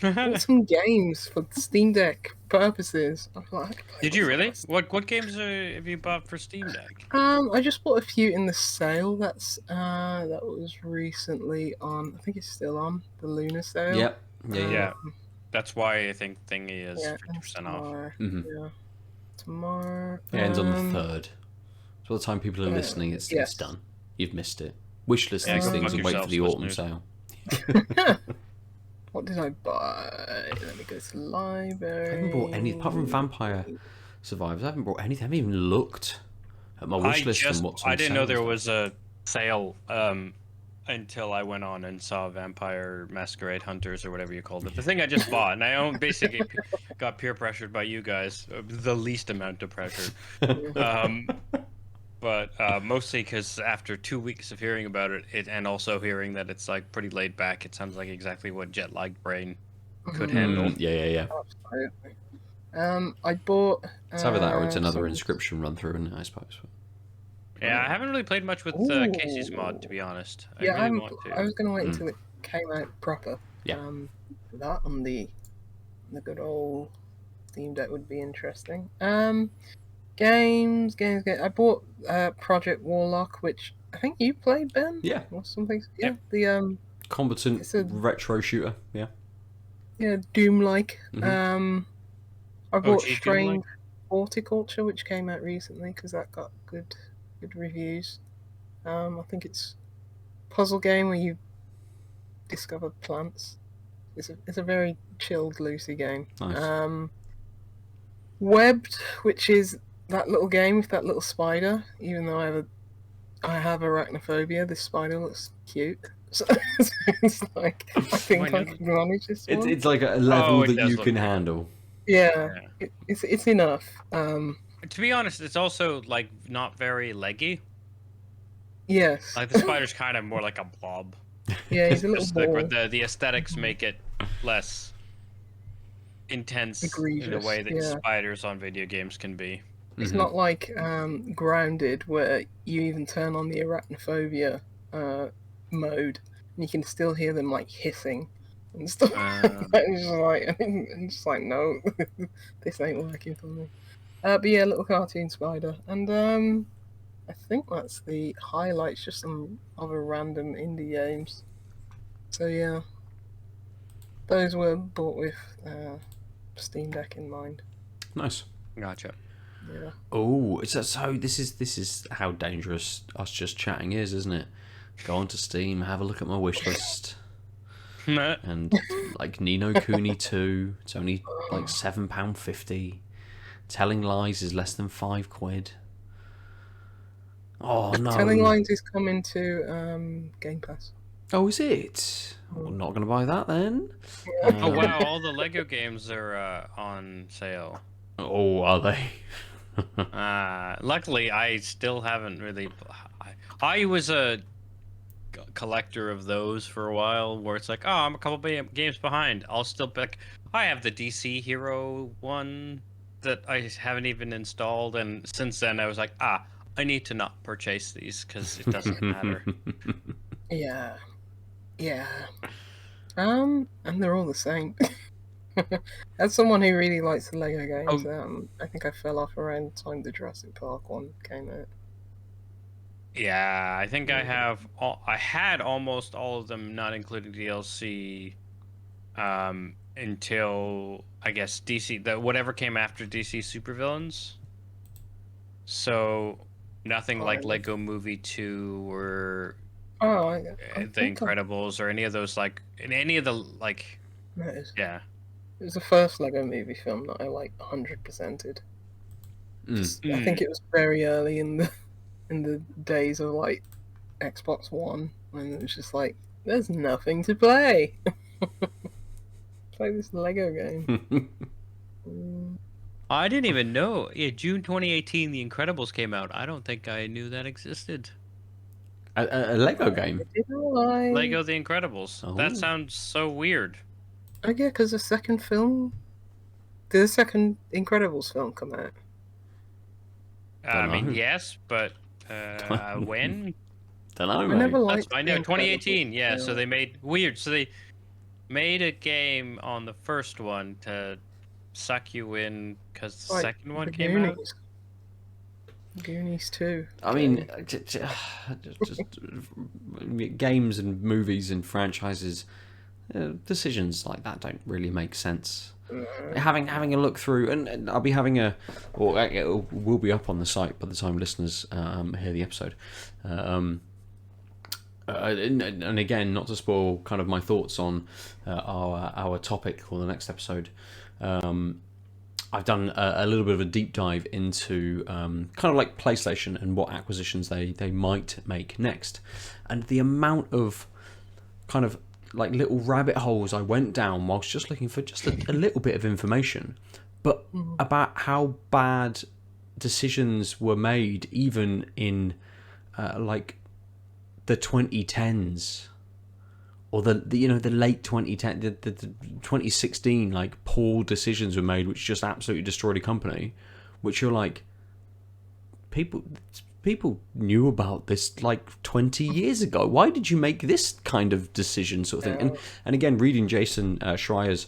Speaker 2: Bought some games for Steam Deck purposes. I feel like I could play
Speaker 3: Did you
Speaker 2: those
Speaker 3: really?
Speaker 2: last-
Speaker 3: What games have you bought for Steam Deck?
Speaker 2: I just bought a few in the sale. That was recently on. I think it's still on the Lunar sale.
Speaker 1: Yep. Yeah.
Speaker 3: Yeah. That's why I think Thingy is
Speaker 2: Yeah,
Speaker 3: 50% off.
Speaker 2: tomorrow.
Speaker 1: Mhm.
Speaker 2: Yeah, tomorrow.
Speaker 1: It ends on the 3rd. So by the time people are listening, it's
Speaker 2: yes.
Speaker 1: done. You've missed it. Wishlist
Speaker 3: Yeah,
Speaker 1: these
Speaker 3: go
Speaker 1: things
Speaker 3: fuck
Speaker 1: and wait for
Speaker 3: yourselves,
Speaker 1: the autumn
Speaker 3: listeners.
Speaker 1: sale.
Speaker 2: What did I buy? Let me go to the library.
Speaker 1: I haven't bought any apart from Vampire Survivors. I haven't bought anything. I haven't even looked at my wish list and what's on
Speaker 3: I didn't
Speaker 1: sale
Speaker 3: know there
Speaker 1: and
Speaker 3: was a sale until I went on and saw Vampire Masquerade Hunters or whatever you called it. The thing I just bought, and basically got peer pressured by you guys, the least amount of pressure. But mostly because after 2 weeks of hearing about it, and also hearing that it's like pretty laid back, it sounds like exactly what jet lagged brain could handle.
Speaker 1: Yeah.
Speaker 2: Absolutely. I bought.
Speaker 1: It's either that or it's another Inscription run through, and I suppose.
Speaker 3: Yeah, I haven't really played much with Casey's mod, to be honest.
Speaker 2: Yeah,
Speaker 3: I really want to.
Speaker 2: I was going to wait until it came out proper.
Speaker 1: Yeah.
Speaker 2: That on the good old Steam Deck would be interesting. Games. I bought Project Warlock, which I think you played, Ben.
Speaker 1: Yeah.
Speaker 2: Or something. Yeah.
Speaker 3: Yep.
Speaker 2: The
Speaker 1: Competent retro shooter. Yeah.
Speaker 2: Yeah, Doom-like. I bought
Speaker 3: OG
Speaker 2: Strange
Speaker 3: Doom-like?
Speaker 2: Horticulture, which came out recently because that got good reviews. I think it's a puzzle game where you discover plants. It's a very chilled, loosey game.
Speaker 1: Nice.
Speaker 2: Webbed, which is that little game with that little spider. Even though I have arachnophobia, this spider looks cute. So it's like I think I can manage this one.
Speaker 1: It's like a level that you can handle.
Speaker 2: Yeah. It's enough.
Speaker 3: To be honest, it's also like not very leggy.
Speaker 2: Yes.
Speaker 3: Like the spider's kind of more like a blob.
Speaker 2: Yeah, he's a little ball.
Speaker 3: Like the aesthetics make it less intense in a way that spiders on video games can be.
Speaker 2: It's not like Grounded, where you even turn on the arachnophobia mode, and you can still hear them like hissing and stuff. I'm just like, no, this ain't working for me. But yeah, little cartoon spider, and I think that's the highlights. Just some other random indie games. So yeah, those were bought with Steam Deck in mind.
Speaker 1: Nice.
Speaker 3: Gotcha.
Speaker 2: Yeah.
Speaker 1: Oh, so this is how dangerous us just chatting is, isn't it? Go onto Steam, have a look at my wish list, and like Ni no Kuni 2, it's only like £7.50. Telling Lies is less than £5. Oh no!
Speaker 2: Telling Lies is coming to Game Pass.
Speaker 1: Oh, is it? Well, not going to buy that then.
Speaker 3: Oh wow! All the Lego games are on sale.
Speaker 1: Oh, are they?
Speaker 3: Luckily, I still haven't really. I was a collector of those for a while, where it's like, oh, I'm a couple games behind. I'll still pick. I have the DC Hero one that I haven't even installed, and since then I was like, I need to not purchase these because it doesn't matter.
Speaker 2: Yeah. And they're all the same. As someone who really likes the Lego games, I think I fell off around the time the Jurassic Park one came out.
Speaker 3: Yeah, I think I had almost all of them, not including DLC, until I guess DC, whatever came after DC Supervillains. So nothing like Lego Movie 2 or The Incredibles or any of those, like in any of the like. Yeah.
Speaker 2: It was the first Lego Movie film that I like 100%ed. I think it was very early in the days of like Xbox One, when it was just like, there's nothing to play. Play this Lego game.
Speaker 3: I didn't even know. Yeah, June 2018, The Incredibles came out. I don't think I knew that existed.
Speaker 1: A Lego game?
Speaker 3: Lego The Incredibles. Oh. That sounds so weird.
Speaker 2: Oh yeah, because the second Incredibles film come out?
Speaker 3: I mean, yes, but when?
Speaker 1: Don't know.
Speaker 2: I never liked.
Speaker 3: I know 2018. Yeah, so they made So they made a game on the first one to suck you in because the second one came out.
Speaker 2: Goonies 2.
Speaker 1: I mean, just games and movies and franchises, decisions like that don't really make sense. Having a look through, and I'll be having it will be up on the site by the time listeners hear the episode. and again, not to spoil kind of my thoughts on our topic or the next episode, I've done a little bit of a deep dive into kind of like PlayStation and what acquisitions they might make next, and the amount of kind of like little rabbit holes I went down whilst just looking for just a little bit of information, but about how bad decisions were made even in like the 2010s or the late 2010, the 2016, like poor decisions were made which just absolutely destroyed a company, which you're like, people knew about this like 20 years ago. Why did you make this kind of decision, sort of thing? And again, reading Jason Schreier's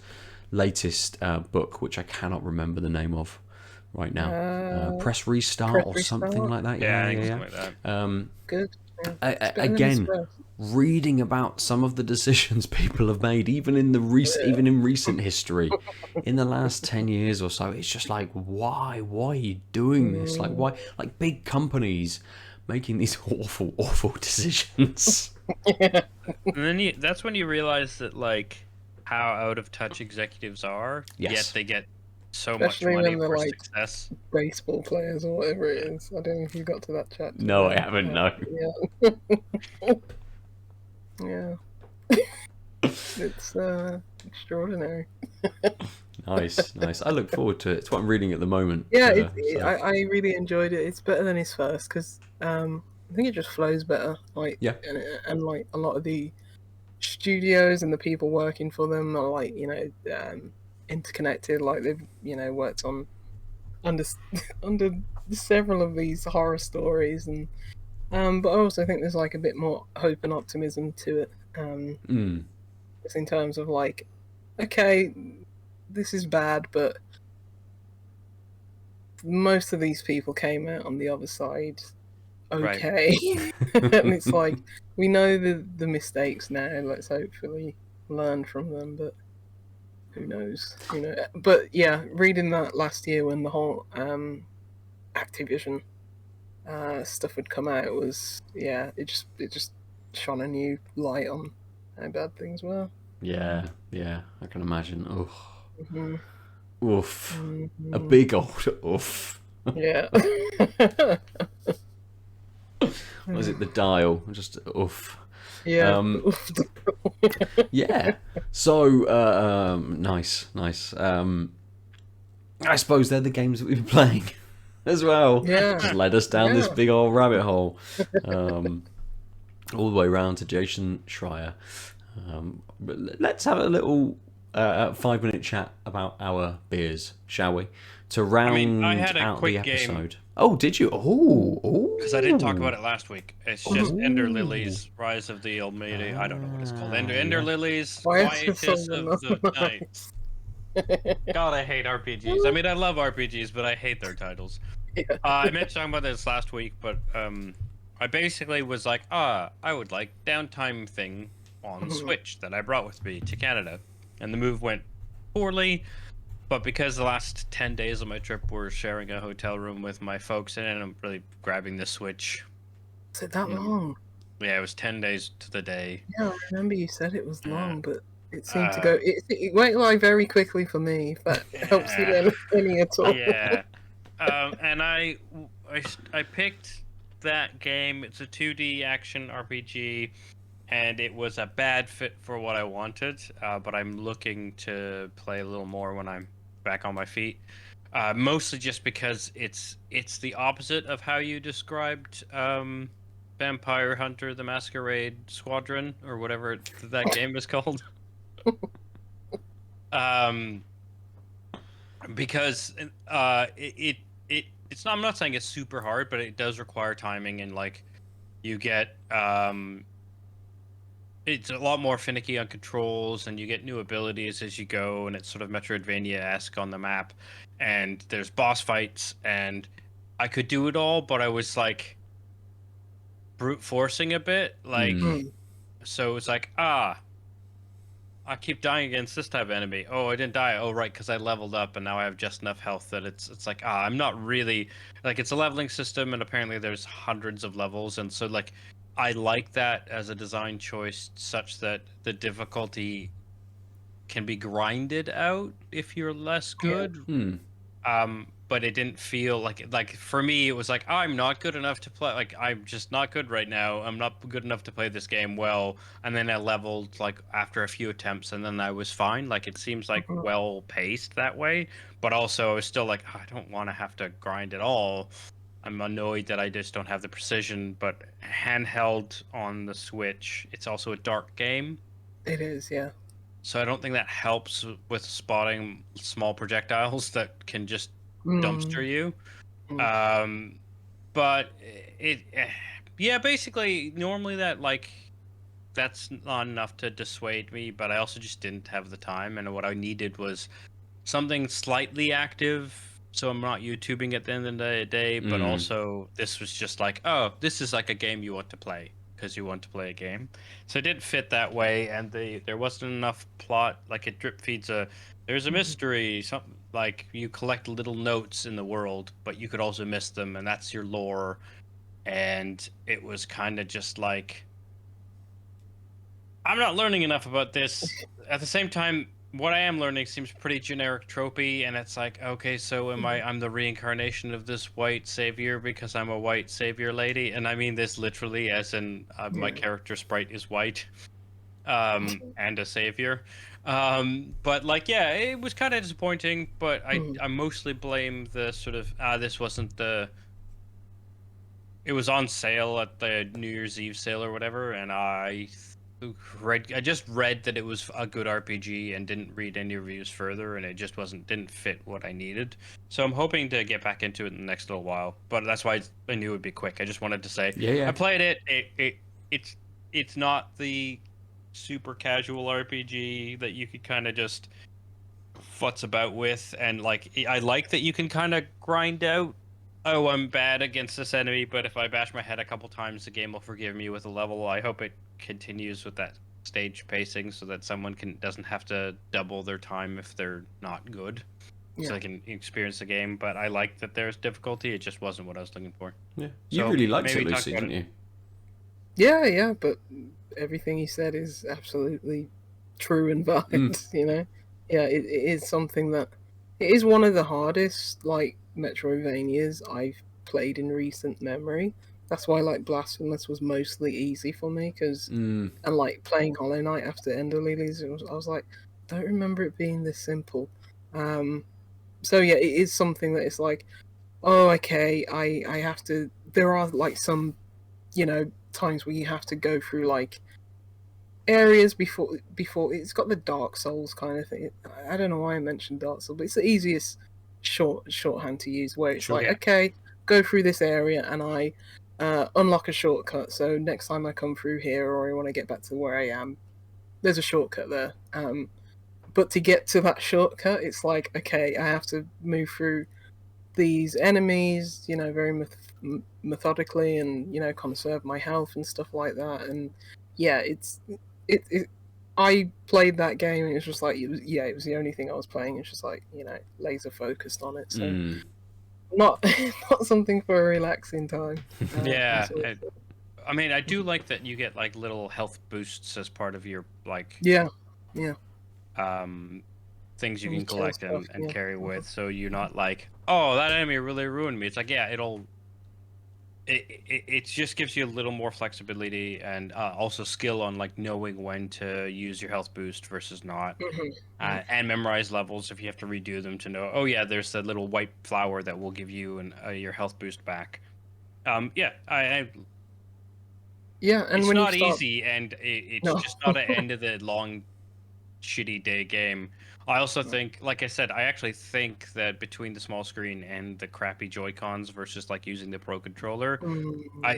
Speaker 1: latest book, which I cannot remember the name of right now, Press Restart or something like that.
Speaker 3: Yeah, I think something like that.
Speaker 2: Good. Yeah.
Speaker 1: Again, reading about some of the decisions people have made, even in recent history, in the last 10 years or so, it's just like, why are you doing this? Like, why, like big companies making these awful decisions.
Speaker 3: And then that's when you realize that like how out of touch executives are.
Speaker 1: Yes.
Speaker 3: Yet they get so
Speaker 2: Especially
Speaker 3: much money
Speaker 2: when they're
Speaker 3: for
Speaker 2: like
Speaker 3: success.
Speaker 2: baseball players or whatever it is. I don't know if you got to that chat.
Speaker 1: No, I haven't. No.
Speaker 2: Yeah. Yeah. It's extraordinary.
Speaker 1: Nice. I look forward to it. It's what I'm reading at the moment.
Speaker 2: Yeah, I really enjoyed it. It's better than his first because I think it just flows better. Like,
Speaker 1: Yeah.
Speaker 2: and like a lot of the studios and the people working for them are like interconnected. Like they've worked on under several of these horror stories, and but I also think there's like a bit more hope and optimism to it. Just in terms of like, okay, this is bad, but most of these people came out on the other side okay. Right. And it's like, we know the mistakes now, let's hopefully learn from them, but who knows, But yeah, reading that last year when the whole Activision stuff had come out was, it just shone a new light on how bad things were.
Speaker 1: Yeah, I can imagine.
Speaker 2: Mm-hmm.
Speaker 1: Oof.
Speaker 2: Mm-hmm.
Speaker 1: A big old oof.
Speaker 2: Yeah.
Speaker 1: Was it the dial? Just oof.
Speaker 2: Yeah.
Speaker 1: Yeah. So nice. I suppose they're the games that we've been playing as well.
Speaker 2: Yeah.
Speaker 1: Just led us down this big old rabbit hole. All the way round to Jason Schreier. But let's have a little 5-minute chat about our beers, shall we? To round
Speaker 3: I had a
Speaker 1: out
Speaker 3: quick
Speaker 1: the episode.
Speaker 3: Game.
Speaker 1: Oh, did you? Oh.
Speaker 3: Because I didn't talk about it last week. It's just Ender Lillies, Rise of the Almighty. I don't know what it's called. Ender Lillies, Quietus of the Night. God, I hate RPGs. I mean, I love RPGs, but I hate their titles.
Speaker 2: Yeah.
Speaker 3: I meant to talk about this last week, but I basically was like, I would like downtime thing on Switch that I brought with me to Canada. And the move went poorly, but because the last 10 days of my trip were sharing a hotel room with my folks, and I'm really grabbing the Switch.
Speaker 2: Is it that long?
Speaker 3: Yeah, it was 10 days to the day.
Speaker 2: Yeah, I remember you said it was long, but it seemed to go. It went like very quickly for me. If that helps you any at all.
Speaker 3: Yeah. And I picked that game. It's a 2D action RPG, and it was a bad fit for what I wanted. But I'm looking to play a little more when I'm back on my feet. Mostly just because it's the opposite of how you described Vampire Hunter: The Masquerade Squadron, or whatever that game is called. Because it's not, I'm not saying it's super hard, but it does require timing, and like you get it's a lot more finicky on controls, and you get new abilities as you go, and it's sort of Metroidvania-esque on the map, and there's boss fights, and I could do it all, but I was like brute forcing a bit, like so it's like I keep dying against this type of enemy. Oh, I didn't die. Oh, right, because I leveled up and now I have just enough health that it's like, I'm not really... Like, it's a leveling system, and apparently there's hundreds of levels, and so, like, I like that as a design choice, such that the difficulty can be grinded out if you're less good. But it didn't feel like for me it was like, oh, I'm not good enough to play, like I'm just not good right now, I'm not good enough to play this game well, and then I leveled like after a few attempts and then I was fine. Like it seems like
Speaker 2: Mhm.
Speaker 3: well paced that way, but also I was still like, oh, I don't want to have to grind at all. I'm annoyed that I just don't have the precision. But handheld on the Switch, it's also a dark game,
Speaker 2: It is, yeah.
Speaker 3: so I don't think that helps with spotting small projectiles that can just
Speaker 2: Mm.
Speaker 3: dumpster you.
Speaker 2: Mm.
Speaker 3: But yeah, basically, normally that's not enough to dissuade me. But I also just didn't have the time, and what I needed was something slightly active, so I'm not YouTubing at the end of the day. But also, this was just like, oh, this is like a game you want to play because you want to play a game. So it didn't fit that way, and there wasn't enough plot. Like it drip feeds there's a mystery, something like you collect little notes in the world, but you could also miss them, and that's your lore. And it was kind of just like, I'm not learning enough about this. At the same time, what I am learning seems pretty generic tropey, and it's like, okay, so I'm the reincarnation of this white savior because I'm a white savior lady, and I mean this literally, as in my
Speaker 2: Yeah.
Speaker 3: character sprite is white, and a savior. But like, yeah, it was kind of disappointing, but I mostly blame the sort of this wasn't the. It was on sale at the New Year's Eve sale or whatever, and I just read that it was a good RPG and didn't read any reviews further, and it just didn't fit what I needed. So I'm hoping to get back into it in the next little while. But that's why I knew it would be quick. I just wanted to say, I played it. It's not the super casual RPG that you could kind of just futz about with, and like I like that you can kind of grind out, oh, I'm bad against this enemy, but if I bash my head a couple times, the game will forgive me with a level. I hope it continues with that stage pacing so that someone doesn't have to double their time if they're not good, so they can experience the game. But I like that there's difficulty. It just wasn't what I was looking for.
Speaker 1: Yeah,
Speaker 3: So
Speaker 1: you really liked it,
Speaker 3: maybe talk
Speaker 1: Lucy,
Speaker 3: about
Speaker 1: didn't
Speaker 3: it.
Speaker 1: you?
Speaker 2: Yeah, but everything he said is absolutely true and valid. You know, yeah, it is something that it is one of the hardest like Metroidvanias I've played in recent memory. That's why like Blasphemous was mostly easy for me because and like playing Hollow Knight after Ender Lillies, I was like, don't remember it being this simple. So yeah, it is something that it's like, oh, okay, I have to. There are like some, times where you have to go through like areas before it's got the Dark Souls kind of thing. I don't know why I mentioned Dark Souls, but it's the easiest shorthand to use where it's
Speaker 1: Sure.
Speaker 2: like,
Speaker 3: Yeah.
Speaker 2: okay, go through this area and I unlock a shortcut. So next time I come through here or I want to get back to where I am, there's a shortcut there. But to get to that shortcut, it's like, okay, I have to move through these enemies, very methodically, and conserve my health and stuff like that. And yeah, it. I played that game, and it was just like, it was the only thing I was playing. It's just like, laser focused on it. So not not something for a relaxing time.
Speaker 3: Yeah.
Speaker 2: Unfortunately.
Speaker 3: I mean, I do like that you get like little health boosts as part of your like
Speaker 2: Yeah,
Speaker 3: things you
Speaker 2: and you
Speaker 3: can
Speaker 2: kill
Speaker 3: collect
Speaker 2: stuff.
Speaker 3: and
Speaker 2: Yeah.
Speaker 3: carry with, so you're not like, oh, that enemy really ruined me. It's like, yeah, it just gives you a little more flexibility, and also skill on like knowing when to use your health boost versus not, and memorize levels if you have to redo them to know, oh yeah, there's that little white flower that will give you your health boost back. Yeah,
Speaker 2: Yeah, and
Speaker 3: it's
Speaker 2: when you
Speaker 3: not
Speaker 2: start,
Speaker 3: easy, and it's
Speaker 2: no,
Speaker 3: just not an end of the long shitty day game. I also think, like I said, I actually think that between the small screen and the crappy Joy Cons versus like using the Pro controller,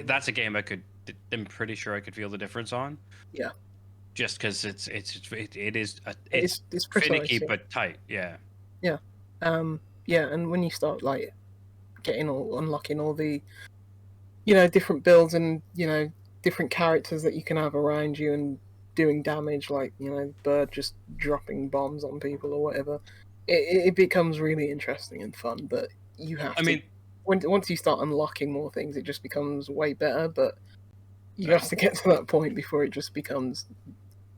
Speaker 3: that's a game I'm pretty sure I could feel the difference on.
Speaker 2: yeah,
Speaker 3: Just because it's
Speaker 2: it's
Speaker 3: finicky
Speaker 2: precise. Yeah.
Speaker 3: but tight. Yeah.
Speaker 2: Yeah. Yeah, and when you start like unlocking all the different builds and different characters that you can have around you and doing damage, like bird just dropping bombs on people or whatever, it becomes really interesting and fun. But you have
Speaker 3: I
Speaker 2: to
Speaker 3: mean,
Speaker 2: once you start unlocking more things, it just becomes way better. But you have to get to that point before it just becomes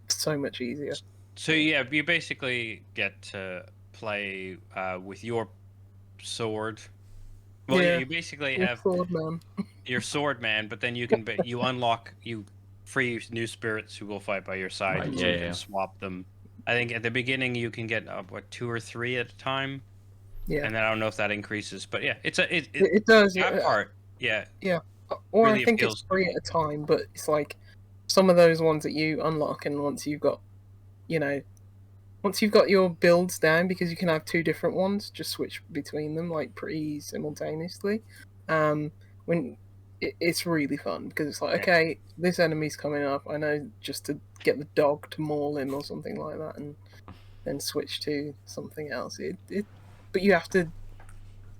Speaker 2: so much easier.
Speaker 3: So yeah, you basically get to play with your sword. Well, yeah,
Speaker 2: Yeah,
Speaker 3: you basically
Speaker 2: your
Speaker 3: have
Speaker 2: sword man.
Speaker 3: your sword man, but then you unlock free new spirits who will fight by your side,
Speaker 1: Right,
Speaker 3: and so you can swap them. I think at the beginning you can get 2 or 3 at a time,
Speaker 2: Yeah,
Speaker 3: and then I don't know if that increases, but yeah,
Speaker 2: it does.
Speaker 3: that part, yeah,
Speaker 2: Yeah, or
Speaker 3: really
Speaker 2: I think it's
Speaker 3: appeals.
Speaker 2: 3 at a time, but it's like some of those ones that you unlock, and once you've got, you know, once you've got your builds down, because you can have 2 different ones, just switch between them like pretty simultaneously. When it's really fun because it's like,
Speaker 3: Yeah.
Speaker 2: okay, this enemy's coming up. I know just to get the dog to maul him or something like that, and then switch to something else. But you have to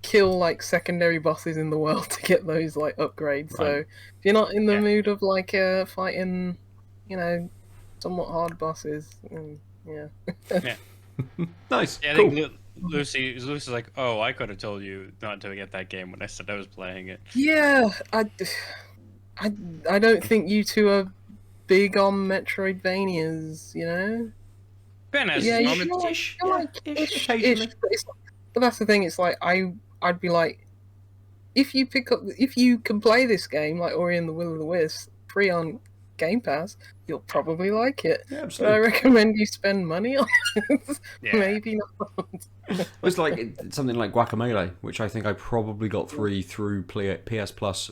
Speaker 2: kill like secondary bosses in the world to get those like upgrades. So
Speaker 1: Right.
Speaker 2: if you're not in the
Speaker 3: Yeah.
Speaker 2: mood of like fighting, you know, somewhat hard bosses, yeah.
Speaker 3: Yeah.
Speaker 1: Nice.
Speaker 3: Yeah, I
Speaker 1: Cool.
Speaker 3: think Lucy's like, oh, I could have told you not to get that game when I said I was playing it.
Speaker 2: Yeah, I don't think you two are big on Metroidvanias, you know.
Speaker 3: Ben has
Speaker 2: Yeah,
Speaker 3: his
Speaker 2: you're
Speaker 3: moments.
Speaker 2: like,
Speaker 1: Ish.
Speaker 2: you're
Speaker 1: Yeah,
Speaker 2: like
Speaker 1: ish.
Speaker 2: ish,
Speaker 1: Occasionally.
Speaker 2: but that's the thing. It's like I'd be like, if you can play this game like Ori and the Will of the Wisps free on Game Pass, you'll probably like it.
Speaker 1: Yeah,
Speaker 2: But I
Speaker 1: absolutely.
Speaker 2: recommend you spend money on it.
Speaker 3: Yeah.
Speaker 2: Maybe not.
Speaker 1: It was like something like Guacamelee, which I think I probably got through PS Plus,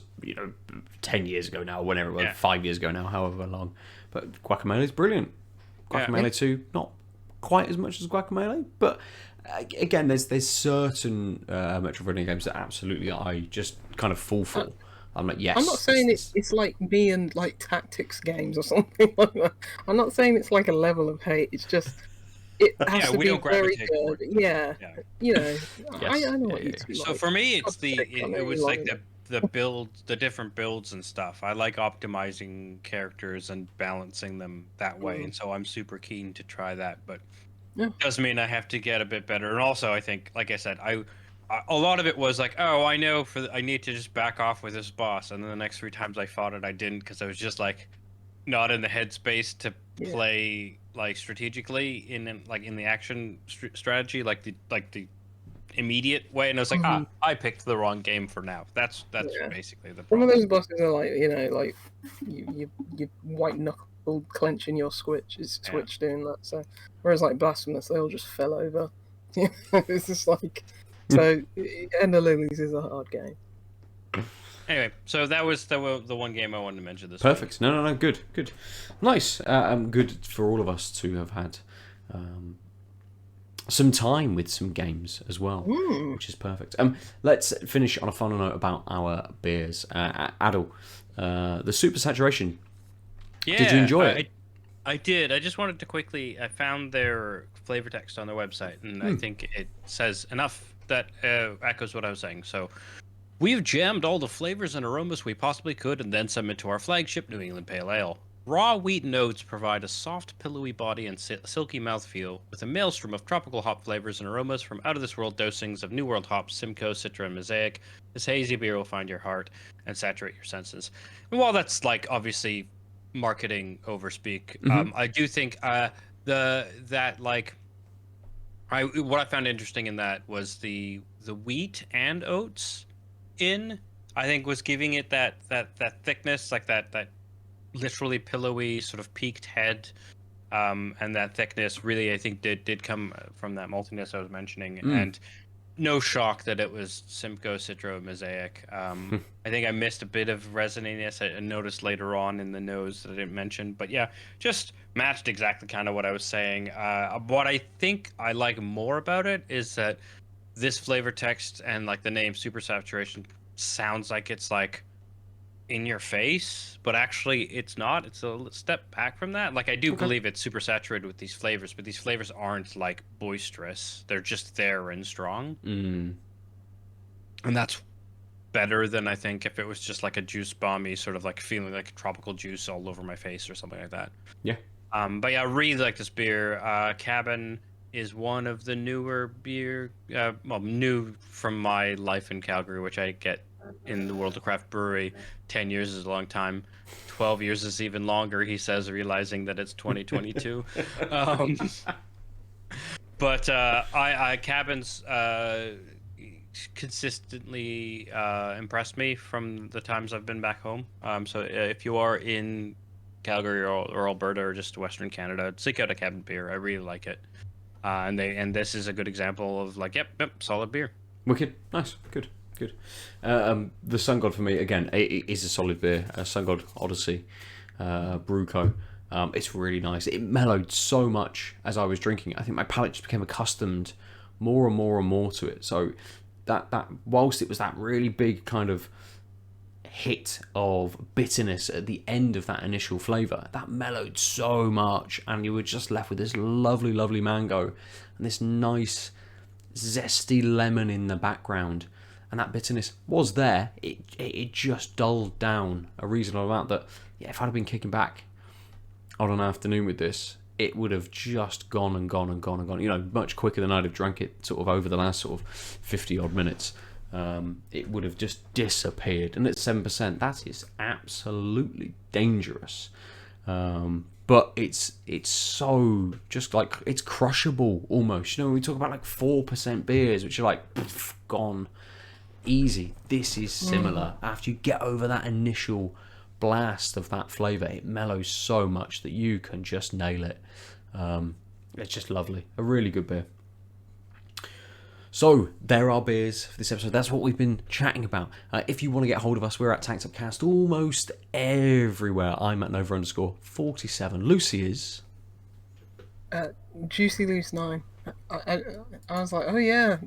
Speaker 1: 10 years ago now, whenever it was,
Speaker 3: Yeah.
Speaker 1: 5 years ago now, however long. But Guacamelee is brilliant.
Speaker 3: Yeah.
Speaker 1: Guacamelee 2, not quite as much as Guacamelee, but again, there's certain Metroidvania games that absolutely I just kind of fall for. I'm like, yes.
Speaker 2: I'm not saying it's like me and like tactics games or something like that. I'm not saying it's like a level of hate. It's just it has
Speaker 3: Yeah,
Speaker 2: to
Speaker 3: we
Speaker 2: be
Speaker 3: don't
Speaker 2: very
Speaker 3: gravitate
Speaker 2: good.
Speaker 3: toward it.
Speaker 2: Yeah,
Speaker 3: Yeah.
Speaker 2: you know,
Speaker 1: Yes.
Speaker 2: I know
Speaker 1: Yeah,
Speaker 2: what you
Speaker 1: yeah,
Speaker 2: two
Speaker 3: So
Speaker 2: like.
Speaker 3: for me, it's
Speaker 2: God's sake, I know
Speaker 3: it
Speaker 2: you
Speaker 3: was like
Speaker 2: like
Speaker 3: the different builds and stuff. I like optimizing characters and balancing them that way, and so I'm super keen to try that. But
Speaker 2: Yeah.
Speaker 3: does mean I have to get a bit better. And also, I think, like I said, a lot of it was like, oh, I know I need to just back off with this boss, and then the next 3 times I fought it, I didn't because I was just like not in the headspace to
Speaker 2: Yeah.
Speaker 3: play like strategically in the action strategy, like the immediate way, and I was like, I picked the wrong game for now. That's
Speaker 2: Yeah.
Speaker 3: basically the
Speaker 2: Some
Speaker 3: problem.
Speaker 2: of those bosses are like, you know, like you white knuckle clenching your switch doing that. So whereas like Blasphemous, they all just fell over. It's just like so. Ender Lillies is a hard game.
Speaker 3: Anyway, so that was the one game I wanted to mention this
Speaker 1: Perfect. No. Good. Nice. Good for all of us to have had some time with some games as well, which is perfect. Let's finish on a final note about our beers. Aadil, the super saturation.
Speaker 3: Yeah,
Speaker 1: Did you enjoy it?
Speaker 3: I did. I just wanted to quickly. I found their flavor text on their website, and I think it says enough that echoes what I was saying. So, we've jammed all the flavors and aromas we possibly could, and then some into our flagship New England Pale Ale. Raw wheat notes provide a soft, pillowy body and silky mouthfeel, with a maelstrom of tropical hop flavors and aromas from out-of-this-world dosings of New World hops, Simcoe, Citra, and Mosaic. This hazy beer will find your heart and saturate your senses. And while that's like obviously marketing overspeak, I do think what I found interesting in that was the wheat and oats I think was giving it that thickness, like that literally pillowy sort of peaked head, and that thickness really I think did come from that maltiness I was mentioning, and no shock that it was Simcoe, Citra, Mosaic. I think I missed a bit of resininess I noticed later on in the nose that I didn't mention, but yeah, just matched exactly kind of what I was saying. What I think I like more about it is that this flavor text and like the name super saturation sounds like it's like in your face, but actually it's not. It's a step back from that. Like I do believe it's super saturated with these flavors, but these flavors aren't like boisterous. They're just there and strong. And that's better than I think if it was just like a juice bomby sort of like feeling like tropical juice all over my face or something like that.
Speaker 1: Yeah.
Speaker 3: But yeah, I really like this beer. Cabin is one of the newer beer, well, new from my life in Calgary, which I get in the world of craft brewery. 10 years is a long time. 12 years is even longer, he says, realizing that it's 2022. But I cabins consistently impressed me from the times I've been back home. So if you are in Calgary or Alberta or just Western Canada, seek out a cabin beer. I really like it. And this is a good example of like, yep, solid beer.
Speaker 1: Wicked, nice, good. The Sun God for me again, it is a solid beer. Sun God Odyssey, Brew Co. It's really nice. It mellowed so much as I was drinking it. I think my palate just became accustomed more and more to it. So that whilst it was that really big kind of hit of bitterness at the end of that initial flavour, that mellowed so much, and you were just left with this lovely mango and this nice zesty lemon in the background, and that bitterness was there. It just dulled down a reasonable amount. That if I'd have been kicking back on an afternoon with this, it would have just gone and gone. You know, much quicker than I'd have drank it sort of over the last sort of 50 odd minutes. It would have just disappeared. And at 7%, that is absolutely dangerous. But it's so just like, it's crushable almost. You know, when we talk about like 4% beers, which are like poof, gone easy. This is similar. After you get over that initial blast of that flavour, it mellows so much that you can just nail it. It's just lovely. A really good beer. So, there are beers for this episode. That's what we've been chatting about. If you want to get hold of us, we're at Tanked Upcast almost everywhere. I'm at Nova_47. Lucy is...
Speaker 2: Juicy Loose 9. I was like, oh yeah.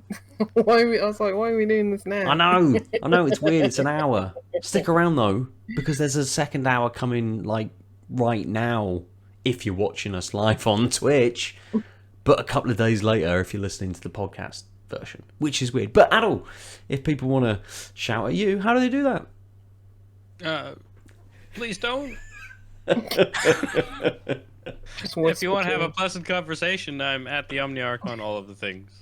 Speaker 2: Why are we doing this now?
Speaker 1: I know, it's weird. It's an hour. Stick around, though, because there's a second hour coming, like, right now, if you're watching us live on Twitch. But a couple of days later, if you're listening to the podcast version, which is weird. But Aadil, if people want to shout at you, how do they do that?
Speaker 3: Please don't.
Speaker 2: If
Speaker 3: you want to have a pleasant conversation, I'm at the Omniarch on all of the things.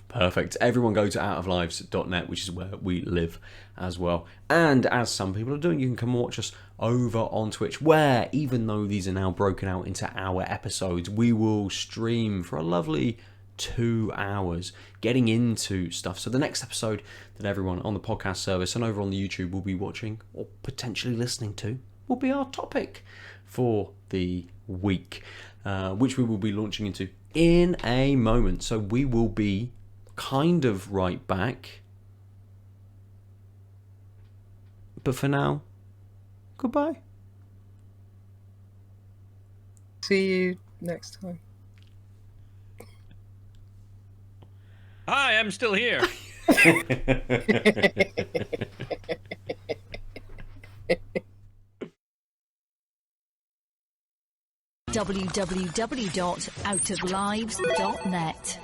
Speaker 1: Perfect. Everyone go to outoflives.net, which is where we live as well. And as some people are doing, you can come and watch us over on Twitch, where even though these are now broken out into hour episodes, we will stream for a lovely 2 hours getting into stuff. So the next episode that everyone on the podcast service and over on the YouTube will be watching or potentially listening to will be our topic for the week, which we will be launching into in a moment. So we will be kind of right back. But for now, goodbye.
Speaker 2: See you next time.
Speaker 3: Hi, I'm still here.
Speaker 4: www.outoflives.net